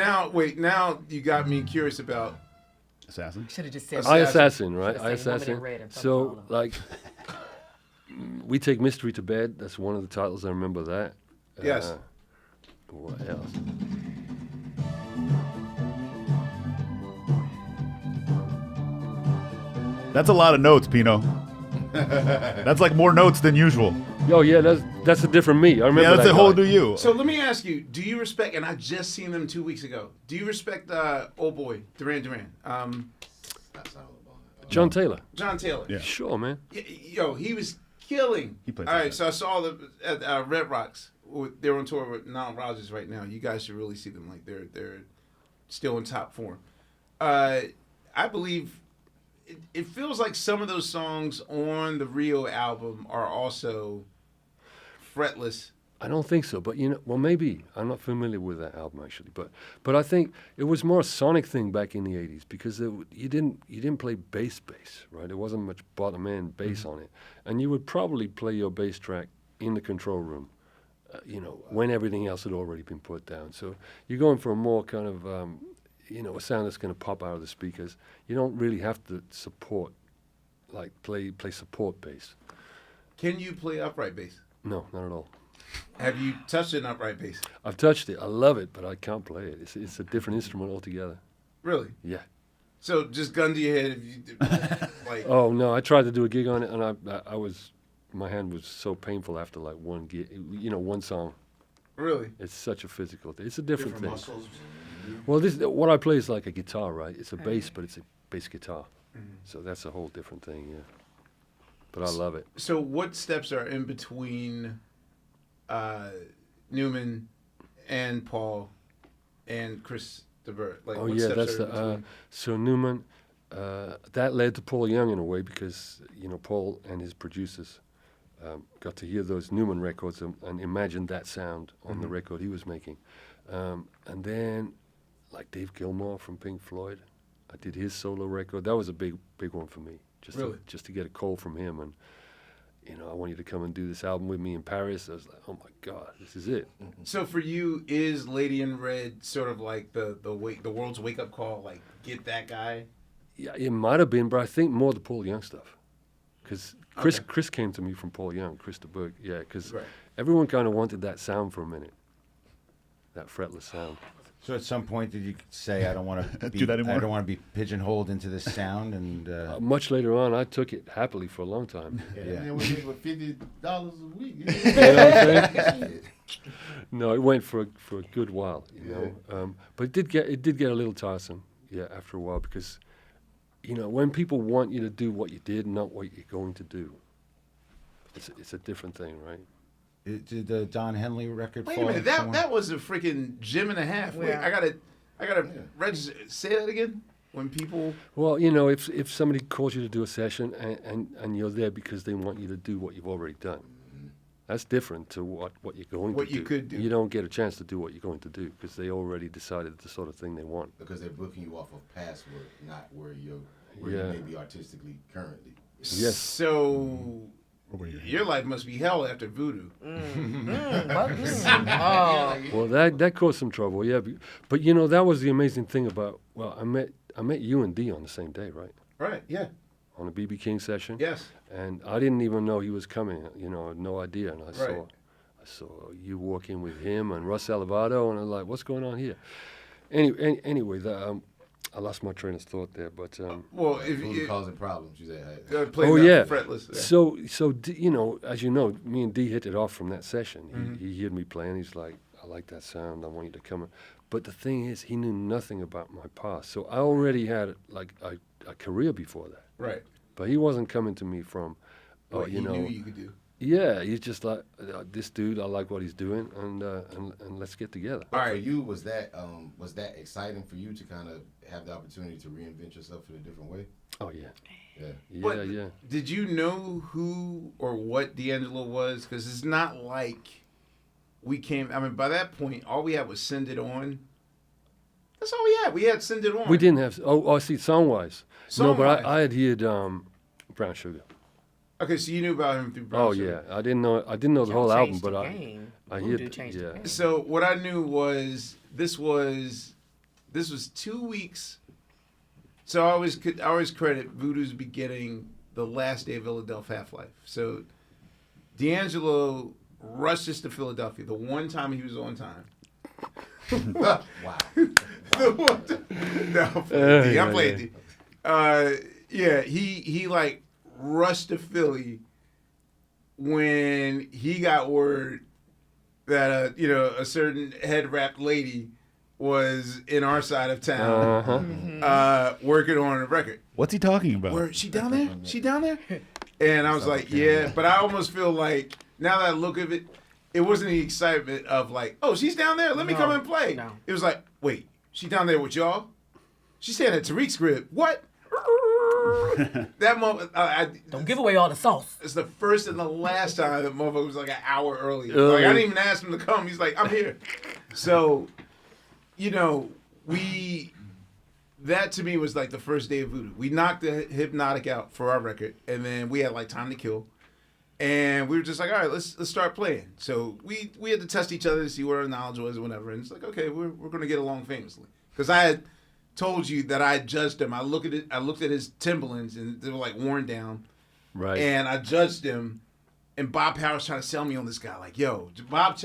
now you got me curious about. Assassin? Should have just said I Assassin. Assassin, right? Should've I said Woman in Assassin. Red and fucked all So, of them. like, we take Mystery to Bed. That's one of the titles. I remember that. Yes. What else? That's a lot of notes, Pino. That's like more notes than usual. Oh, yeah, that's a different me. I remember Yeah, that's that a whole guy. new you. So let me ask you: do you respect? And I just seen them 2 weeks ago. Do you respect old boy Duran Duran? John Taylor. John Taylor. Yeah. Sure, man. Yo, he was killing. He played All right, that. so I saw them at Red Rocks. They're on tour with Nile Rodgers right now. You guys should really see them. Like they're still in top form. I believe it feels like some of those songs on the Rio album are also fretless. I don't think so, but well, maybe. I'm not familiar with that album actually, but I think it was more a sonic thing back in the '80s because you didn't play bass, right? There wasn't much bottom end bass on it, and you would probably play your bass track in the control room, when everything else had already been put down. So you're going for a more kind of a sound that's going to pop out of the speakers. You don't really have to play support bass. Can you play upright bass? No, not at all. Have you touched an upright bass? I've touched it. I love it, but I can't play it. It's a different instrument altogether. Really? Yeah. So just gun to your head if you like. Oh no, I tried to do a gig on it, and my hand was so painful after like one gig, one song. Really? It's such a physical thing. It's a different thing. muscles. Well, what I play is like a guitar, right? It's a bass, but it's a bass guitar. So that's a whole different thing, yeah. But I love it. So what steps are in between Numan and Paul and Chris DeBert? Like, Oh what yeah, steps that's are in the between? so Numan. That led to Paul Young in a way because Paul and his producers got to hear those Numan records and imagine that sound on the record he was making, and then like Dave Gilmour from Pink Floyd, I did his solo record. That was a big one for me. Just to get a call from him and I want you to come and do this album with me in Paris. I was like, oh my God, this is it. So for you, is Lady in Red sort of like the world's wake up call? Like, get that guy. Yeah, it might have been, but I think more the Paul Young stuff. Because Chris came to me from Paul Young, Chris DeBerg, yeah, because everyone kind of wanted that sound for a minute, that fretless sound. So at some point, did you say, "I don't want to Do that anymore? I don't want to be pigeonholed into this sound"? And Much later on, I took it happily for a long time. Yeah. And we made $50 a week. You know what I'm saying? No, it went for a good while, but it did get a little tiresome, after a while because, when people want you to do what you did, not what you're going to do, it's a different thing, right? did the Don Henley record Wait a fall minute, somewhere? that was a freaking gym and a half. Wait, Yeah. I gotta register. Say that again. When people. Well, if somebody calls you to do a session and you're there because they want you to do what you've already done, that's different to what you're going What to do. you could do. You don't get a chance to do what you're going to do because they already decided the sort of thing they want. Because they're booking you off of past work, not where you Yeah. may be artistically currently. Yes. So your life must be hell after Voodoo. Well, that caused some trouble, yeah. But that was the amazing thing about. Well, I met you and D on the same day, right? Right. Yeah. On a BB King session. Yes. And I didn't even know he was coming. I had no idea. And I Right. saw you walk in with him and Russ Alvarado, and I was like, what's going on here? Anyway, I lost my train of thought there, but. Well, if Voodoo you causing problems, you say, play Oh that yeah. fretless. Yeah. So D, as you know, me and D hit it off from that session. He heard me playing. He's like, I like that sound. I want you to come in. But the thing is, he knew nothing about my past. So I already had like a career before that. Right. But he wasn't coming to me from, What he knew you could do. Yeah, he's just like this dude. I like what he's doing, and let's get together. All right, for you, was that exciting for you to kind of have the opportunity to reinvent yourself in a different way? Oh yeah, Yeah. But yeah. Did you know who or what D'Angelo was? Because it's not like we came. I mean, by that point, all we had was Send It On. That's all we had. We had Send It On. We didn't have. I see. Song-wise. No, but Song-wise. I had heard Brown Sugar. Okay, so you knew about him through Brown Oh Sugar. yeah, I didn't know the whole album, but I Voodoo heard. changed the Yeah. game. So what I knew was this was 2 weeks. So I always credit Voodoo's beginning the last day of Philadelphia Half-Life. So D'Angelo rushes to Philadelphia the one time he was on time. Wow. The one time, no, I'm playing D. I'm playing D. Yeah, he like rushed to Philly when he got word that a certain head wrapped lady was in our side of town working on a record. What's he talking about? Where she down there? She down there? And I was like, yeah, but I almost feel like now that I look at it, it wasn't the excitement of like, oh, she's down there. Let me come and play. No. It was like, wait, she down there with y'all? She's staying at Tariq's crib. What? that moment, Don't give away all the sauce. it's the first and the last time that motherfucker was like an hour early. Oh. Like, I didn't even ask him to come. He's like, I'm here. So, that to me was like the first day of Voodoo. We knocked the Hypnotic out for our record, and then we had like Time to Kill. And we were just like, all right, let's start playing. So we had to test each other to see what our knowledge was or whatever. And it's like, okay, we're going to get along famously. Because I had told you that I judged him. I looked at his Timberlands, and they were like worn down. Right. And I judged him. And Bob Power's trying to sell me on this guy. Like, yo, Bob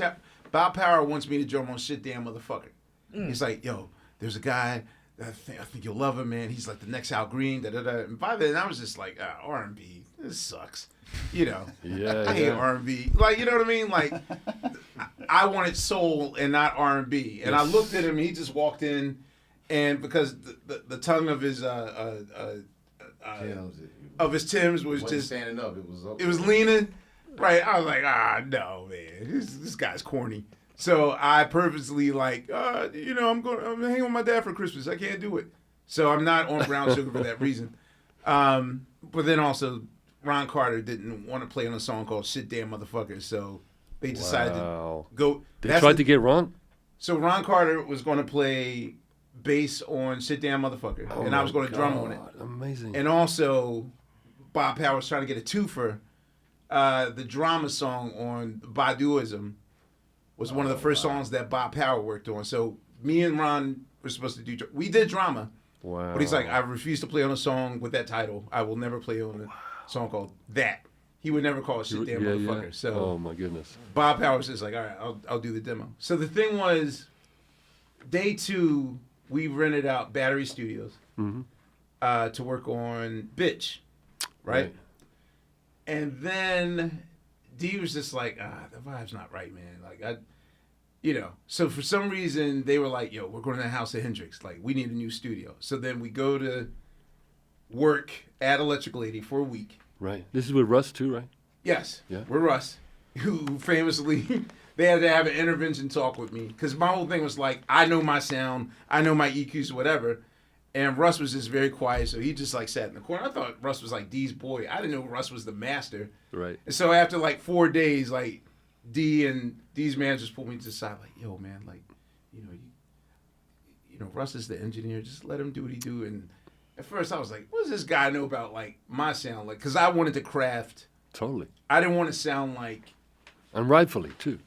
Power wants me to drum on Shit Damn Motherfucker. He's like, yo, there's a guy, I think you'll love him, man. He's like the next Al Green, da-da-da. And by then, I was just like, R&B, this sucks. Yeah, I hate R&B. Like, you know what I mean? Like, I wanted soul and not R&B. And I looked at him, he just walked in, and because the tongue of his Timbs was just standing up. it was leaning. Right, I was like, no, man, this guy's corny. So I purposely I'm hanging with my dad for Christmas. I can't do it. So I'm not on brown sugar for that reason. But then also, Ron Carter didn't want to play on a song called Shit Damn Motherfucker. So they decided to go. They tried to get Ron? So Ron Carter was going to play bass on Shit Damn Motherfucker. and I was going to drum on it. Amazing. And also, Bob Power was trying to get a twofer. The drama song on Baduism was one of the first songs that Bob Power worked on. So me and Ron were supposed to do. We did drama. Wow. But he's like, I refuse to play on a song with that title. I will never play on a song called that. He would never call it Shit Damn Motherfucker. Yeah. So oh my goodness. Bob Power was just like, all right, I'll do the demo. So the thing was, day 2, we rented out Battery Studios to work on Bitch, right? And then D was just like, the vibe's not right, man. Like, so for some reason, they were like, yo, we're going to the house of Hendrix. Like, we need a new studio. So then we go to work at Electric Lady for a week. Right. This is with Russ, too, right? Yes. Yeah. We're Russ, who famously, they had to have an intervention talk with me. Because my whole thing was like, I know my sound, I know my EQs, whatever. And Russ was just very quiet, so he just like sat in the corner. I thought Russ was like D's boy. I didn't know Russ was the master. Right. And so after like 4 days, like D and D's managers pulled me to the side, like, yo, man, like, Russ is the engineer. Just let him do what he do. And at first I was like, what does this guy know about like my sound? Like, because I wanted to craft. Totally. I didn't want to sound like. And rightfully, too.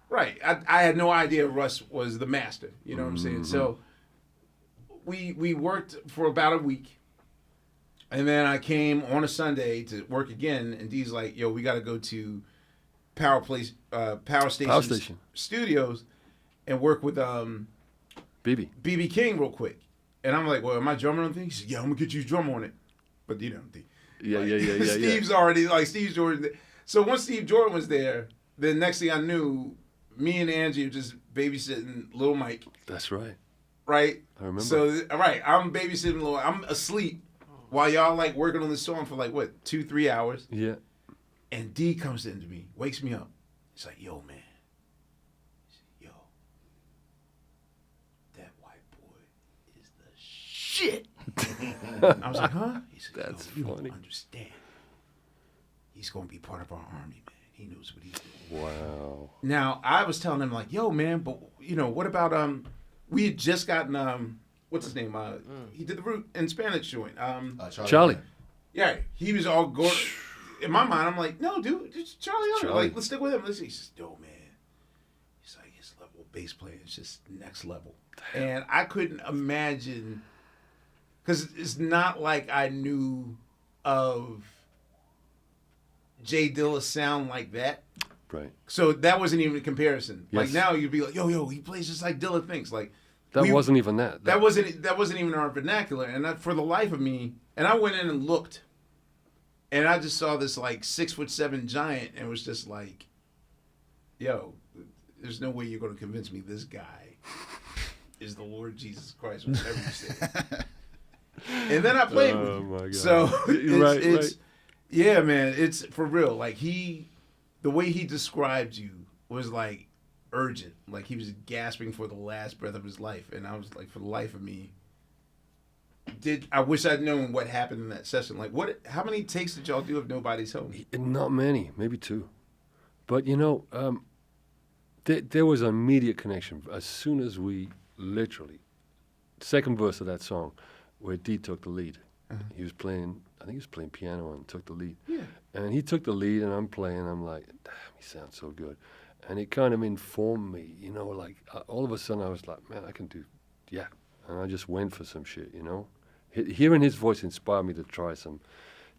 Right. I had no idea Russ was the master. You know what I'm saying? So we worked for about a week. And then I came on a Sunday to work again. And D's like, yo, we got to go to Power Station Studios and work with BB King real quick. And I'm like, well, am I drumming on things? He said, yeah, I'm going to get you to drum on it. But, D. Yeah. Steve's already, like, Steve Jordan. So once Steve Jordan was there, then next thing I knew, me and Angie were just babysitting Lil Mike. That's right. Right? I remember. So, right, I'm babysitting Lil. I'm asleep while y'all, like, working on this song for, like, what, 2-3 hours? Yeah. And D comes into me, wakes me up. He's like, yo, man. Yo. That white boy is the shit. I was like, huh? He said, that's funny. You don't understand. He's going to be part of our army, man. He knows what he's doing. Wow. Now, I was telling him, like, yo, man, but, what about, we had just gotten, what's his name? He did the Root and Spanish joint. Charlie. Yeah, he was all going. In my mind, I'm like, no, dude, it's Charlie. Like, let's stick with him. He says, yo, man. He's like, his level of bass playing is just next level. And I couldn't imagine, because it's not like I knew of Jay Dilla's sound like that. Right. So that wasn't even a comparison. Yes. Like now you'd be like, yo, he plays just like Dilla thinks. Like that wasn't even that. That wasn't even our vernacular. And for the life of me, and I went in and looked, and I just saw this like 6'7" giant, and was just like, yo, there's no way you're going to convince me this guy is the Lord Jesus Christ, whatever you say. And then I played with him. My God. So it's right. Yeah, man, it's for real. Like the way he described you was like urgent. Like he was gasping for the last breath of his life. And I was like, for the life of me, I wish I'd known what happened in that session. Like, how many takes did y'all do if nobody's home? Not many, maybe 2. But, there was an immediate connection. As soon as we literally, second verse of that song, where D took the lead. He was playing, I think he was playing piano and took the lead. Yeah. And he took the lead and I'm playing, I'm like, damn, he sounds so good. And it kind of informed me, all of a sudden I was like, man, I can do, yeah. And I just went for some shit, Hearing his voice inspired me to try some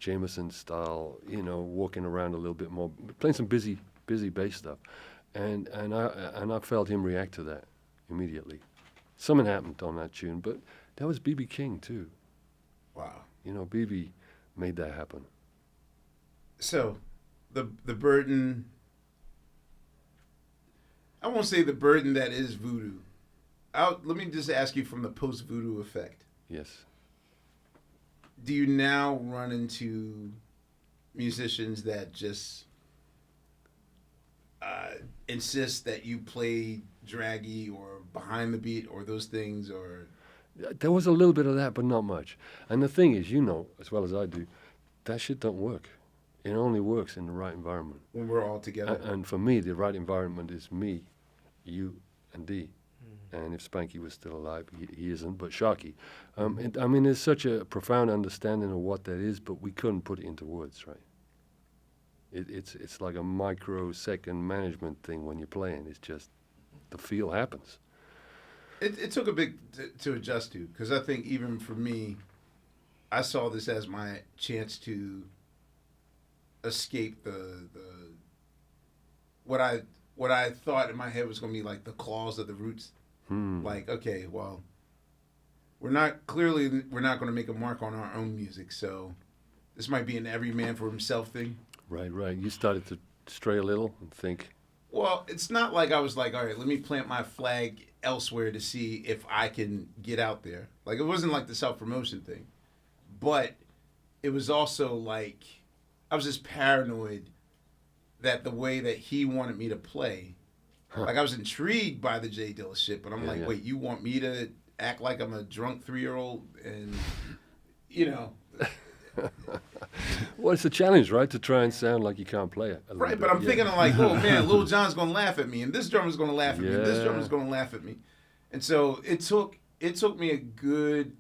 Jamerson style, walking around a little bit more, playing some busy bass stuff. And I felt him react to that immediately. Something happened on that tune, but that was B.B. King too. Wow. B.B. made that happen. So, the burden, I won't say the burden that is voodoo. Let me just ask you from the post-voodoo effect. Yes. Do you now run into musicians that just insist that you play draggy or behind the beat or those things, or? There was a little bit of that, but not much. And the thing is, as well as I do, that shit don't work. It only works in the right environment. When we're all together. And for me, the right environment is me, you, and D. And if Spanky was still alive, he isn't, but Sharky. There's such a profound understanding of what that is, but we couldn't put it into words, right? It's like a microsecond management thing when you're playing. It's just the feel happens. It took a bit to adjust to, because I think even for me, I saw this as my chance to escape what I thought in my head was going to be like the claws of the Roots. Like, okay, well, we're not going to make a mark on our own music, so this might be an every man for himself thing. Right. You started to stray a little and think. Well, it's not like I was like, all right, let me plant my flag elsewhere to see if I can get out there. Like, it wasn't like the self-promotion thing. But it was also like, I was just paranoid that the way that he wanted me to play, like, I was intrigued by the Jay Dilla shit, but I'm wait, you want me to act like I'm a drunk 3-year-old? And, Well, it's a challenge, right, to try and sound like you can't play it. Right, but I'm thinking of like, oh man, Lil Jon's gonna laugh at me, and this drummer's gonna laugh at me, and this drummer's gonna laugh at me, and so it took me a good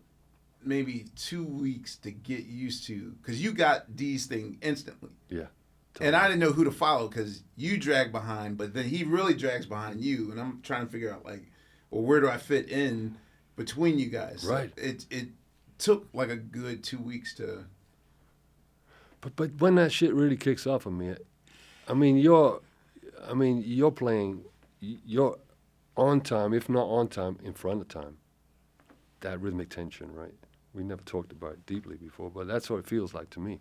maybe 2 weeks to get used to, because you got D's thing instantly. Yeah. Totally. And I didn't know who to follow because you drag behind, but then he really drags behind you, and I'm trying to figure out like, well, where do I fit in between you guys? Right. So it took like a good 2 weeks to. But when that shit really kicks off on me, you're playing, you're on time, if not on time, in front of time. That rhythmic tension, right? We never talked about it deeply before, but that's what it feels like to me.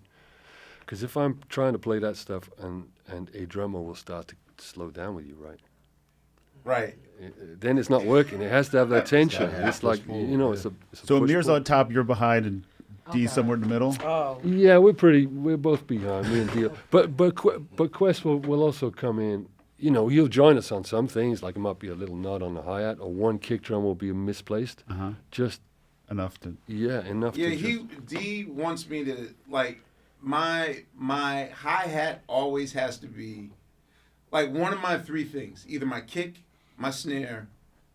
Because if I'm trying to play that stuff and a drummer will start to slow down with you, right? Right. Then it's not working. It has to have that tension. It's like, it's a So Amir's on top, you're behind, and D's somewhere in the middle? Oh. Yeah, we're both behind, me and Dio. But Quest will also come in. He'll join us on some things, like it might be a little nod on the hi-hat, or one kick drum will be misplaced. Just enough to. Yeah, enough. Yeah, to D wants me to like my hi-hat always has to be like one of my 3 things: either my kick, my snare,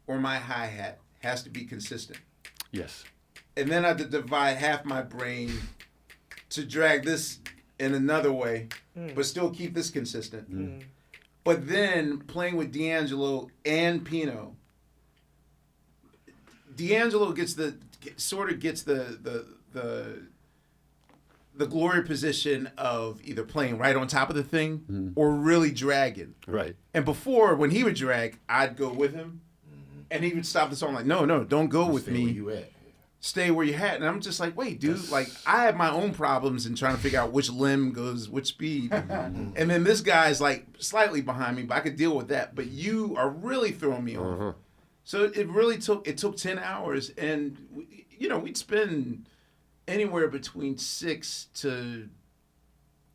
or my hi-hat has to be consistent. Yes. And then I had to divide half my brain to drag this in another way, but still keep this consistent. But then playing with D'Angelo and Pino, D'Angelo gets the glory position of either playing right on top of the thing or really dragging. Right. And before, when he would drag, I'd go with him, and he would stop the song like, no, don't go with me. Where you at? Stay where you at. And I'm just like, wait, dude, like I have my own problems in trying to figure out which limb goes which speed. And then this guy's like slightly behind me, but I could deal with that. But you are really throwing me off. So it really took 10 hours. And, we'd spend anywhere between 6 to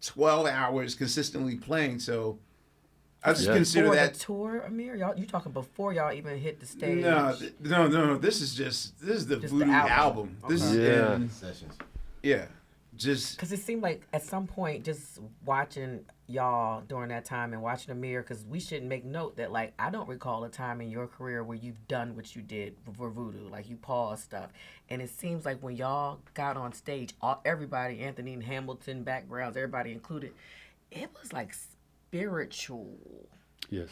12 hours consistently playing. So I just Yeah. consider For that. the tour, Amir? Y'all, you talking before y'all even hit the stage? No. This is the Just the Voodoo album. album. This is Yeah. Sessions. just Because it seemed like at some point, just watching y'all during that time and watching Amir, because we should make note that, like, I don't recall a time in your career where you've done what you did for Voodoo. Like, you paused stuff. And it seems like when y'all got on stage, everybody, Anthony and Hamilton backgrounds, everybody included, it was like spiritual, Yes.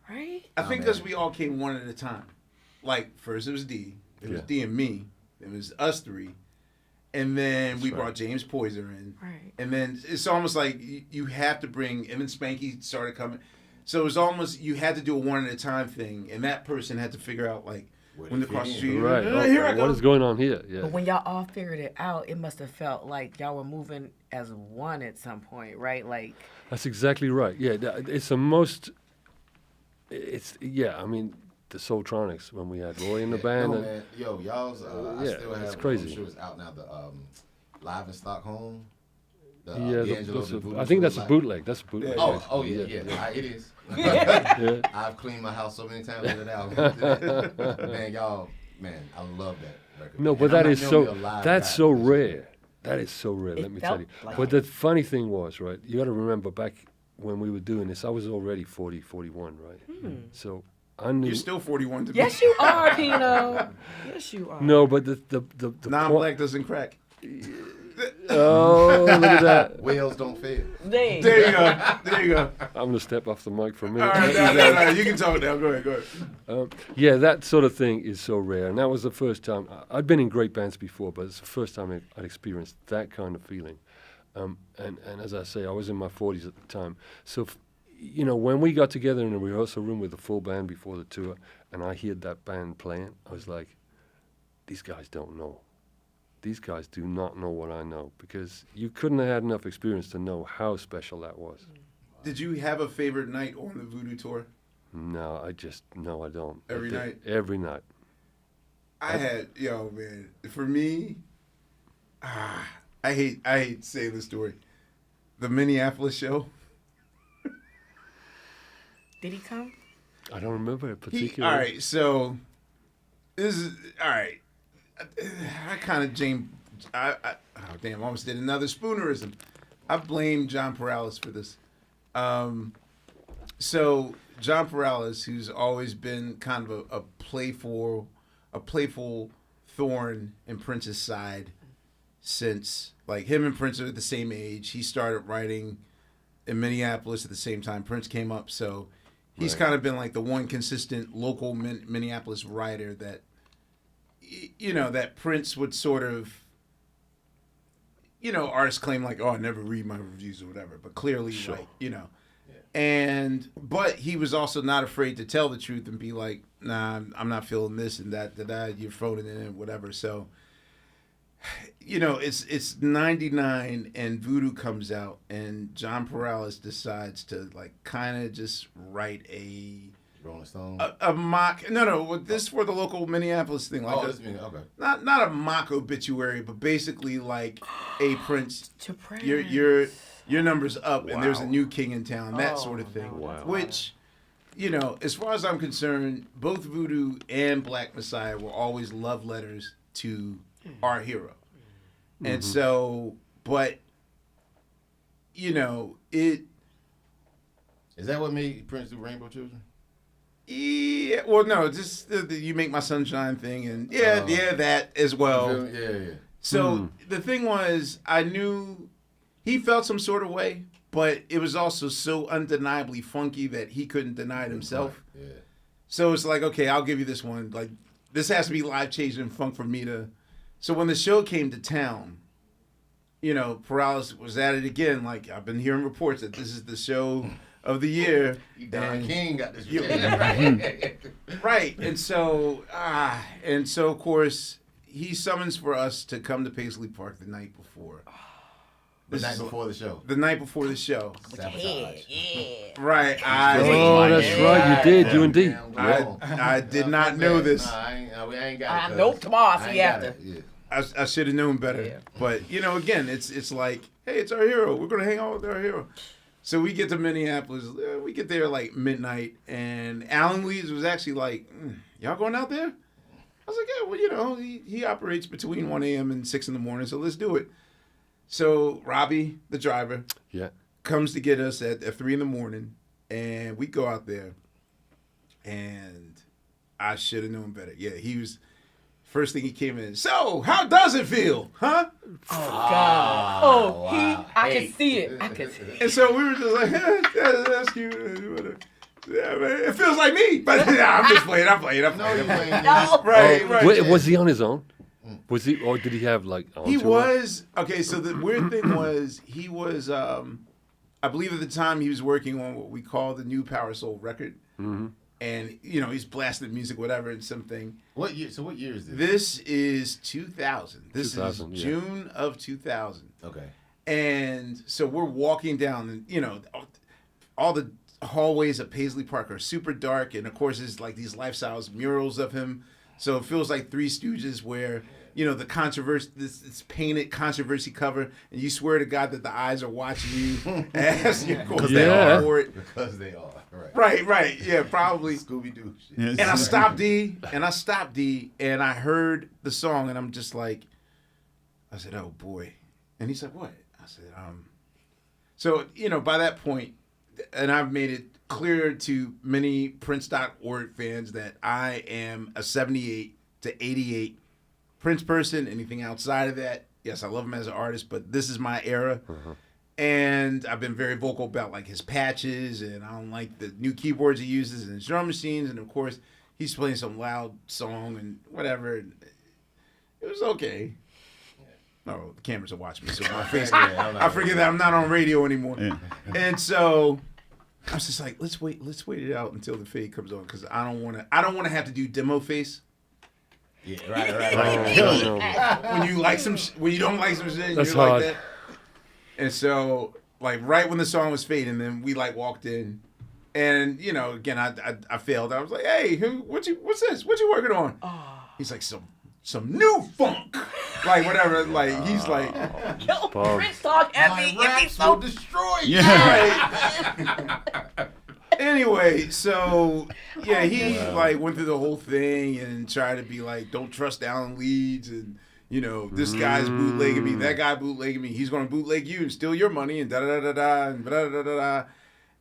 right? I think because we all came one at a time. Like first it was D, it was Yeah. D and me, it was us three, and then we right. brought James Poyser in, Right. and then it's almost like you have to bring. And then Spanky started coming, so it was almost you had to do a one at a time thing, and that person had to figure out like Where when they to cross the fit street. in. Right. Here I Okay, go. what is going on here? Yeah. But when y'all all figured it out, it must have felt like y'all were moving as one at some point, right? Like, That's exactly right. Yeah, it's the most. It's yeah. I mean, the Soultronics when we had Roy in the band. No, and, man. Yo, y'all's. I yeah, still have. it's crazy. I'm sure it's out now. The Live in Stockholm. The, yeah, D'Angelo, that's the a- Voodoo I think Tour that's a live. bootleg. That's a bootleg. Oh actually. yeah. It is. Yeah. I've cleaned my house so many times with that album. Man, y'all, I love that record. No, And but I'm that not is normally so. a live That's guy, so but- rare. That is so rare. It Let me tell felt you. like But it. the funny thing was, right? You got to remember back when we were doing this, I was already 40, 41, right? So I knew. You're still 41 to me. yes, you are, Pino. Yes, you are. No, but the Non-black doesn't crack. Oh, look at that! Whales don't fail. Dang. There you go. There you go. I'm gonna step off the mic for a All minute. right, no. You can talk now. Go ahead. Yeah, that sort of thing is so rare, and that was the first time I'd been in great bands before, but it's the first time I'd experienced that kind of feeling. And as I say, I was in my 40s at the time, so when we got together in a rehearsal room with the full band before the tour, and I heard that band playing, I was like, these guys don't know. These guys do not know what I know, because you couldn't have had enough experience to know how special that was. Did you have a favorite night on the Voodoo Tour? No, I don't. Every night? Every night. I had, man. For me, I hate saying the story. The Minneapolis show. Did he come? I don't remember it All particularly. right, so this is all right. I kind of I almost did another spoonerism. I blame John Perales for this. So John Perales, who's always been kind of a playful thorn in Prince's side since, like, him and Prince are the same age. He started writing in Minneapolis at the same time Prince came up, so he's kind of been like the one consistent local Minneapolis writer that, that Prince would sort of, artists claim like, oh, I never read my reviews or whatever, but clearly, but he was also not afraid to tell the truth and be like, nah, I'm not feeling this and that, you're phoning it in, whatever. So, it's 99 and Voodoo comes out and John Perales decides to like kind of just write a Rolling Stone. a mock. No, this for the local Minneapolis thing. Like Okay. not a mock obituary, but basically like a Prince. To Prince. Your number's up, and there's a new king in town. That sort of thing. no. Wow. Which, as far as I'm concerned, both Voodoo and Black Messiah were always love letters to our hero, and so, but, it. Is that what made Prince do Rainbow Children? Yeah, well, no, just the "You Make My Sunshine" thing, and that as well. Yeah. So the thing was, I knew he felt some sort of way, but it was also so undeniably funky that he couldn't deny it himself. Yeah. So it's like, okay, I'll give you this one. Like, this has to be life-changing funk for me to. So when the show came to town, Perales was at it again. Like, I've been hearing reports that this is the show of the year. Don King got this. Right. And so of course, he summons for us to come to Paisley Park the night before. The night before the show. The night before the show. Sabotage. Right. Oh, that's right. You did. You indeed. I did not know this. We ain't got it. Nope, tomorrow, so I you ain't have got to. it. Yeah. I should have known better. Yeah. But, again, it's like, hey, it's our hero. We're going to hang out with our hero. So we get to Minneapolis. We get there like midnight, and Alan Leeds was actually like, "Y'all going out there?" I was like, "Yeah, well, you know, he operates between 1 a.m. and 6 in the morning, so let's do it." So Robbie, the driver, comes to get us at 3 in the morning, and we go out there, and I should have known better. Yeah, he was. First thing he came in, so how does it feel, huh? Oh God! I can see it. I can see it. And so we were just like, that's cute. Yeah, man, it feels like me, but I'm just playing. I'm playing. No. Right. Was he on his own? Was he, or did he have like? He was okay. So the weird thing was, he was. I believe at the time he was working on what we call the New Power Soul record. Mm-hmm. And, you know, he's blasting music, whatever, and something. What year? So what year is this? This is 2000. This is June of 2000. Okay. And so we're walking down, and, you know, all the hallways of Paisley Park are super dark. And, of course, there's, like, these life-size murals of him. So it feels like Three Stooges where, you know, the controversy, this painted controversy cover, and you swear to God that the eyes are watching you as you go down for it. Because they are. Right. Yeah, probably. Scooby-Doo shit. And I stopped D, and I heard the song, and I'm just like, I said, oh, boy. And he's like, what? I said, So, you know, by that point, and I've made it clear to many Prince.org fans that I am a 78 to 88 Prince person. Anything outside of that, yes, I love him as an artist, but this is my era. Uh-huh. And I've been very vocal about like his patches, and I don't like the new keyboards he uses and his drum machines. And of course, he's playing some loud song and whatever. It was okay. No, the cameras are watching me, so my face. I forget that I'm not on radio anymore. Yeah. And so I was just like, let's wait it out until the fade comes on, because I don't want to have to do demo face. Yeah, right. When you like when you don't like some shit, that's you're hard. Like that. And so, like, right when the song was fading, then we like walked in, and you know, again, I failed. I was like, "Hey, what's this? What you working on?" Oh. He's like, some new funk, like whatever. Like he's like, "Yo, Prince talk at me. My raps will destroy you." Yeah. Right. Anyway, so yeah, he like went through the whole thing and tried to be like, "Don't trust Alan Leeds," and you know, this guy's bootlegging me, that guy bootlegging me. He's going to bootleg you and steal your money and da-da-da-da-da and da-da-da-da-da.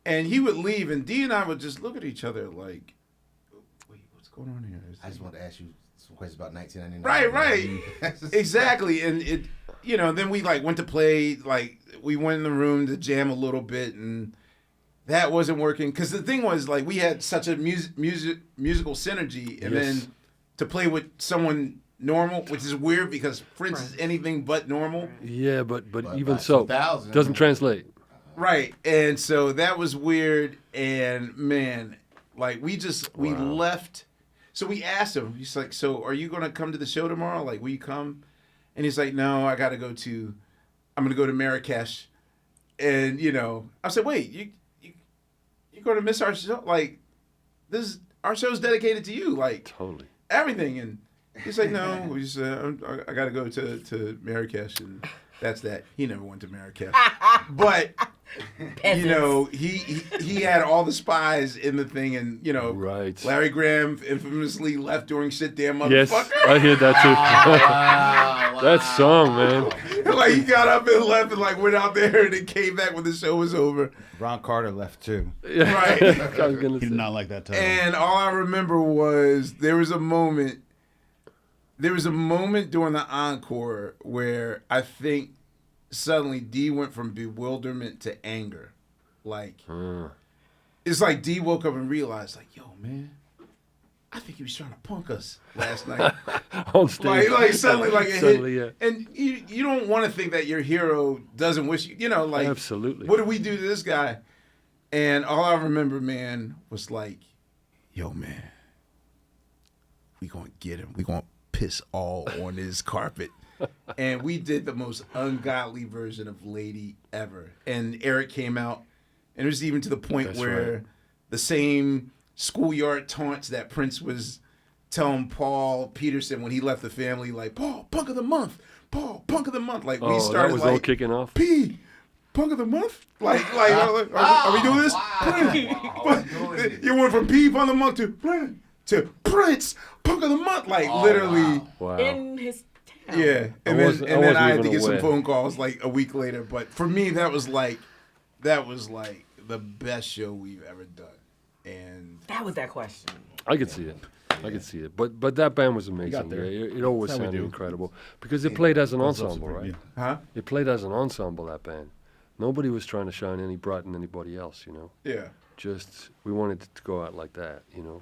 And he would leave, and Dee and I would just look at each other like, wait, what's going on here? I just want to ask you some questions about 1999. Right. Exactly. And it, you know, then we like went to play, like we went in the room to jam a little bit, and that wasn't working. Because the thing was, like, we had such a musical synergy, and then to play with someone normal, which is weird because Prince is anything but normal. Yeah, but even so, doesn't translate. Right, and so that was weird, and man, like we left. So we asked him, he's like, so are you going to come to the show tomorrow? Like, will you come? And he's like, no, I'm going to go to Marrakesh. And, you know, I said, wait, you're going to miss our show? Like, our show's dedicated to you, like, totally everything. And he's like, no, I got to go to Marrakesh, and that's that. He never went to Marrakesh. But, you know, he had all the spies in the thing, and, you know, Larry Graham infamously left during Shit Damn Motherfucker. Yes, I hear that too. Wow. That song, man. Like, he got up and left and, like, went out there and then came back when the show was over. Ron Carter left, too. Right. He did not like that title. And all I remember was there was a moment during the encore where I think suddenly D went from bewilderment to anger. Like, it's like D woke up and realized, like, yo, man, I think he was trying to punk us last night. On stage. Like suddenly, like, suddenly, yeah. And you don't want to think that your hero doesn't wish you, you know, like, absolutely. What did we do to this guy? And all I remember, man, was like, yo, man, we gonna get him. We gonna piss all on his carpet. And we did the most ungodly version of Lady ever. And Eric came out, and it was even to the point where the same schoolyard taunts that Prince was telling Paul Peterson when he left the family, like, Paul, punk of the month. Paul, punk of the month. Like, we started that was like, all kicking off. Punk of the Month? Are we doing this? You went from P Punk of the Month to Prince Punk of the Month, literally. Wow. In his town. Yeah, and I then I had to wasn't get some aware. phone calls a week later. But for me, that was like the best show we've ever done, and That was that question. I could see it. I could see it. But that band was amazing. there. Yeah, it always That's how we sounded do. incredible because it played as an Questlove ensemble, Supreme, right? huh? It played as an ensemble, that band. Nobody was trying to shine any brighter than anybody else, you know. Yeah. Just we wanted it to go out like that, you know,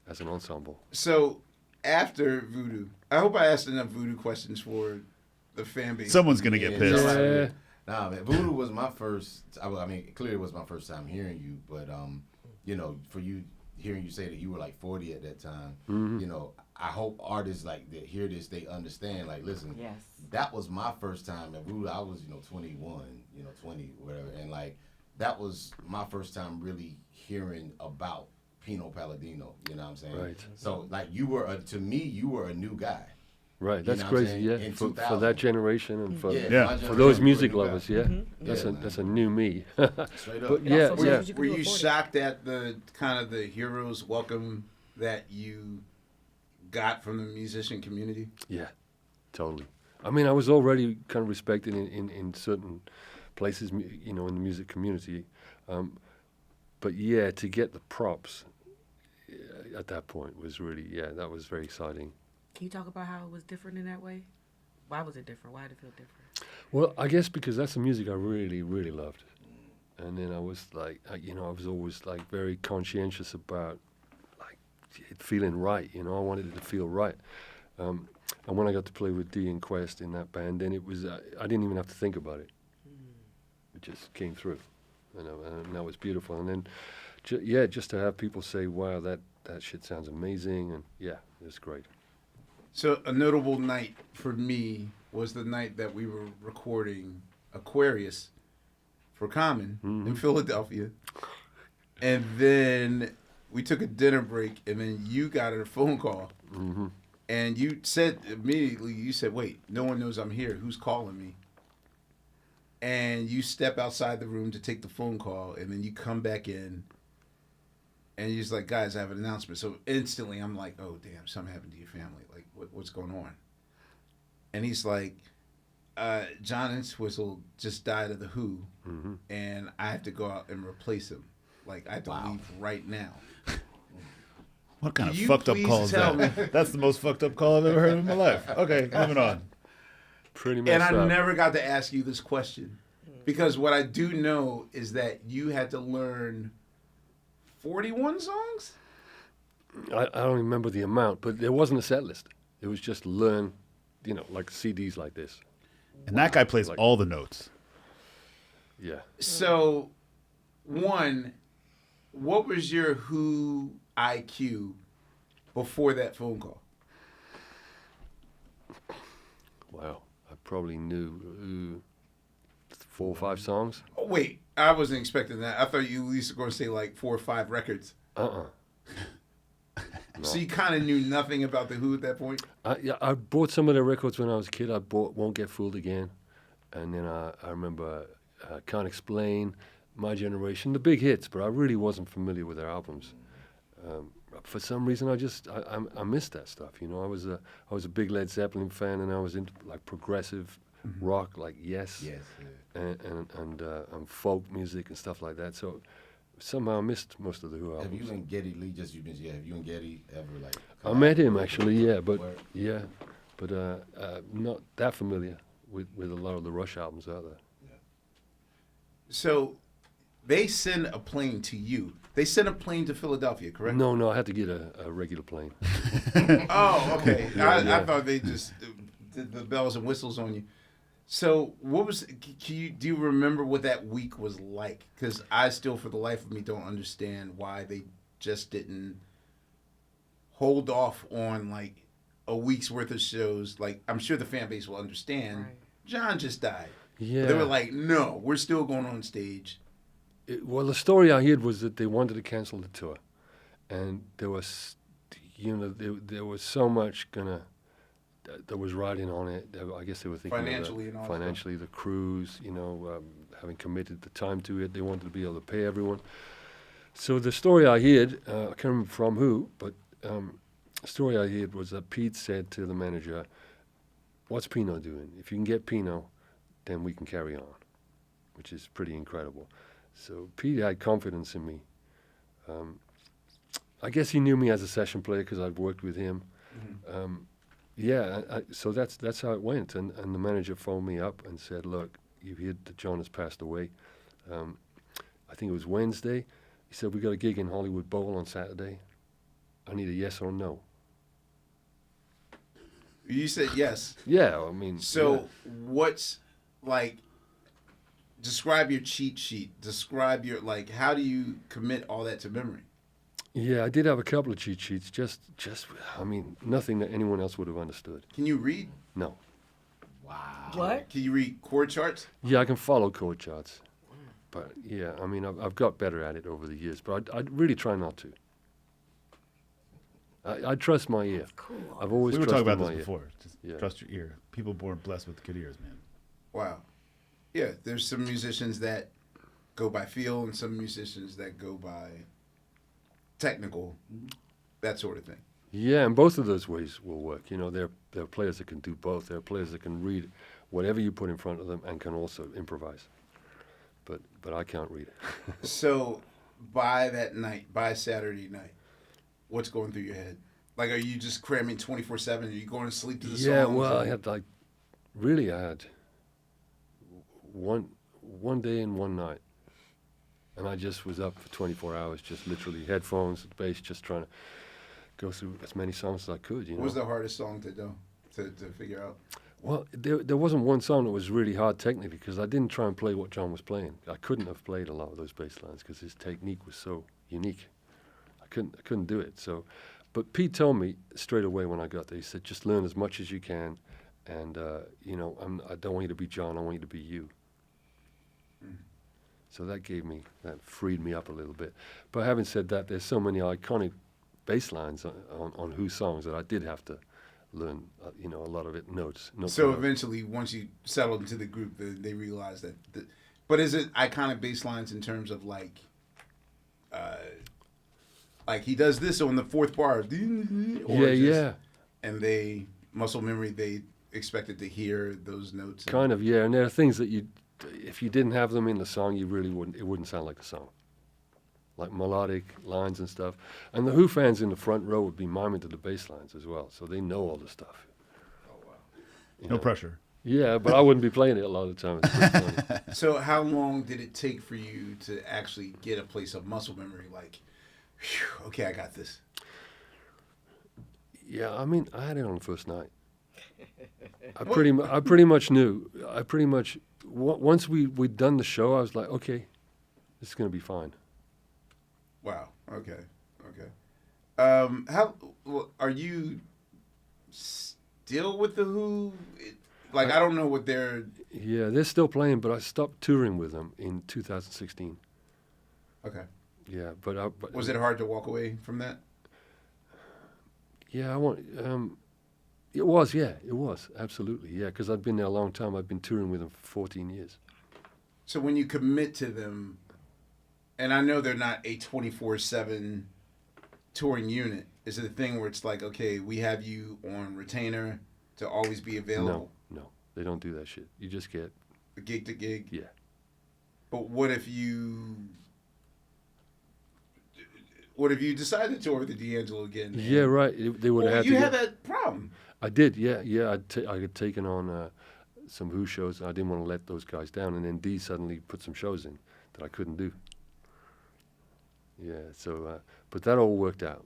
as an ensemble. So after Voodoo, I hope I asked enough Voodoo questions for the fan base. Someone's gonna get pissed. Yeah. Nah, man, Voodoo was my first. I mean, clearly it was my first time hearing you, but for you hearing you say that you were like 40 at that time, I hope artists that hear this, they understand. Like, listen, Yes. that was my first time at Voodoo. I was 21, 20, whatever, and that was my first time really hearing about Pino Palladino. You know what I'm saying? Right. So you were to me, you were a new guy. Right, You that's know what I'm crazy, saying? yeah. In For 2000. that generation and for Yeah. my for generation, those you were a music new guy. lovers, yeah. That's a new me. Straight up. But yeah, also yeah. shows you can Were do you a 40. shocked at the kind of the hero's welcome that you got from the musician community? Yeah, totally. I mean, I was already kind of respected in certain places, in the music community. But yeah, to get the props at that point was really, that was very exciting. Can you talk about how it was different in that way? Why was it different? Why did it feel different? Well, I guess because that's the music I really, really loved. And then I was I was always very conscientious about it feeling right, I wanted it to feel right. And when I got to play with D and Quest in that band, then it was, I didn't even have to think about it. It just came through, and that was beautiful. And then, just to have people say, wow, that shit sounds amazing, and yeah, it's great. So a notable night for me was the night that we were recording Aquarius for Common in Philadelphia. And then we took a dinner break, and then you got a phone call. And you said immediately, wait, no one knows I'm here. Who's calling me? And you step outside the room to take the phone call, and then you come back in, and you're just like, guys, I have an announcement. So instantly I'm like, oh, damn, something happened to your family. Like, what's going on? And he's like, John Entwistle just died of the Who, and I have to go out and replace him. Like, I have to leave right now. What kind of Can you fucked up please call is tell that? me- That's the most fucked up call I've ever heard in my life. Okay, moving on. Pretty much. And I never got to ask you this question, because what I do know is that you had to learn 41 songs? I don't remember the amount, but there wasn't a set list. It was just learn, like CDs like this. And that guy plays all the notes. Yeah. So, one, what was your Who IQ before that phone call? Wow. I probably knew 4 or 5 songs. Oh, wait, I wasn't expecting that. I thought you at least were going to say 4 or 5 records. No. So you kind of knew nothing about the Who at that point? I bought some of their records when I was a kid. I bought Won't Get Fooled Again. And then I remember Can't Explain, My Generation, the big hits, but I really wasn't familiar with their albums. For some reason, I missed that stuff. I was a big Led Zeppelin fan, and I was into progressive rock, like Yes, and folk music and stuff like that. So somehow I missed most of the Who albums. Have you and Geddy Lee have you and Geddy ever I met him actually, but Word. not that familiar with a lot of the Rush albums out there. So they send a plane to you. They sent a plane to Philadelphia, correct? No, I had to get a regular plane. Oh, okay. Yeah. I thought they just did the bells and whistles on you. So do you remember what that week was like? Because I still, for the life of me, don't understand why they just didn't hold off on a week's worth of shows. I'm sure the fan base will understand. Right. John just died. Yeah. But they were like, no, we're still going on stage. Well, the story I heard was that they wanted to cancel the tour, and there was, there was so much gonna that was riding on it. I guess they were thinking Financially and all financially, the crews, having committed the time to it, they wanted to be able to pay everyone. So the story I heard, I can't remember from who, but the story I heard was that Pete said to the manager, "What's Pino doing? If you can get Pino, then we can carry on," which is pretty incredible. So Pete had confidence in me. I guess he knew me as a session player because I'd worked with him. So that's how it went. And the manager phoned me up and said, "Look, you've heard that John has passed away. I think it was Wednesday." He said, "We got a gig in Hollywood Bowl on Saturday. I need a yes or no." You said yes. Yeah, I mean. So what's like? Describe your cheat sheet. Describe your how do you commit all that to memory? Yeah, I did have a couple of cheat sheets. Just I mean, nothing that anyone else would have understood. Can you read? No. Wow. What? Can you read chord charts? Yeah, I can follow chord charts. But yeah, I mean, I've got better at it over the years, but I really try not to. I trust my ear. Cool. I've always We were trusted talking about my this ear. before. Just Yeah. trust your ear. People born blessed with good ears, man. Wow. Yeah, there's some musicians that go by feel and some musicians that go by technical, that sort of thing. Yeah, and both of those ways will work. There are players that can do both. There are players that can read whatever you put in front of them and can also improvise. But I can't read it. So by that night, by Saturday night, what's going through your head? Like, are you just cramming 24/7? Are you going to sleep to the songs? Yeah, well, I had I had one day and one night, and I just was up for 24 hours, just literally headphones, bass, just trying to go through as many songs as I could. What was the hardest song to do, to figure out? Well, there wasn't one song that was really hard technically because I didn't try and play what John was playing. I couldn't have played a lot of those bass lines because his technique was so unique. I couldn't do it. So, but Pete told me straight away when I got there. He said, "Just learn as much as you can, and I don't want you to be John. I want you to be you." So that freed me up a little bit. But having said that, there's so many iconic bass lines on Who songs that I did have to learn, a lot of it notes. So eventually, once you settled into the group, they realized that. But is it iconic bass lines in terms of like he does this on the fourth bar? Yeah. And they muscle memory. They expected to hear those notes. Kind of, yeah. And there are things that if you didn't have them in the song, you really wouldn't. It wouldn't sound like a song. Like melodic lines and stuff. And the Who fans in the front row would be miming to the bass lines as well, so they know all the stuff. Oh wow! No pressure. Yeah, but I wouldn't be playing it a lot of the time. It's pretty funny. So how long did it take for you to actually get a place of muscle memory? Like, whew, okay, I got this. Yeah, I mean, I had it on the first night. I pretty much knew. Once we'd done the show, I was like, okay, this is gonna be fine. Wow. Okay. How are you still with the Who? I don't know what they're. Yeah, they're still playing, but I stopped touring with them in 2016. Okay. Yeah, but was it hard to walk away from that? Yeah, it was absolutely, yeah, because I'd been there a long time. I'd been touring with them for 14 years. So when you commit to them, and I know they're not a 24/7 touring unit, is it a thing where it's like, okay, we have you on retainer to always be available? No, they don't do that shit. You just get Gig to gig? Yeah. But what if you decide to tour with the D'Angelo again? Yeah, right. They would have had to. You had that problem. I did, yeah. I had taken on some Who shows, and I didn't want to let those guys down. And then Dee suddenly put some shows in that I couldn't do. Yeah, so, but that all worked out.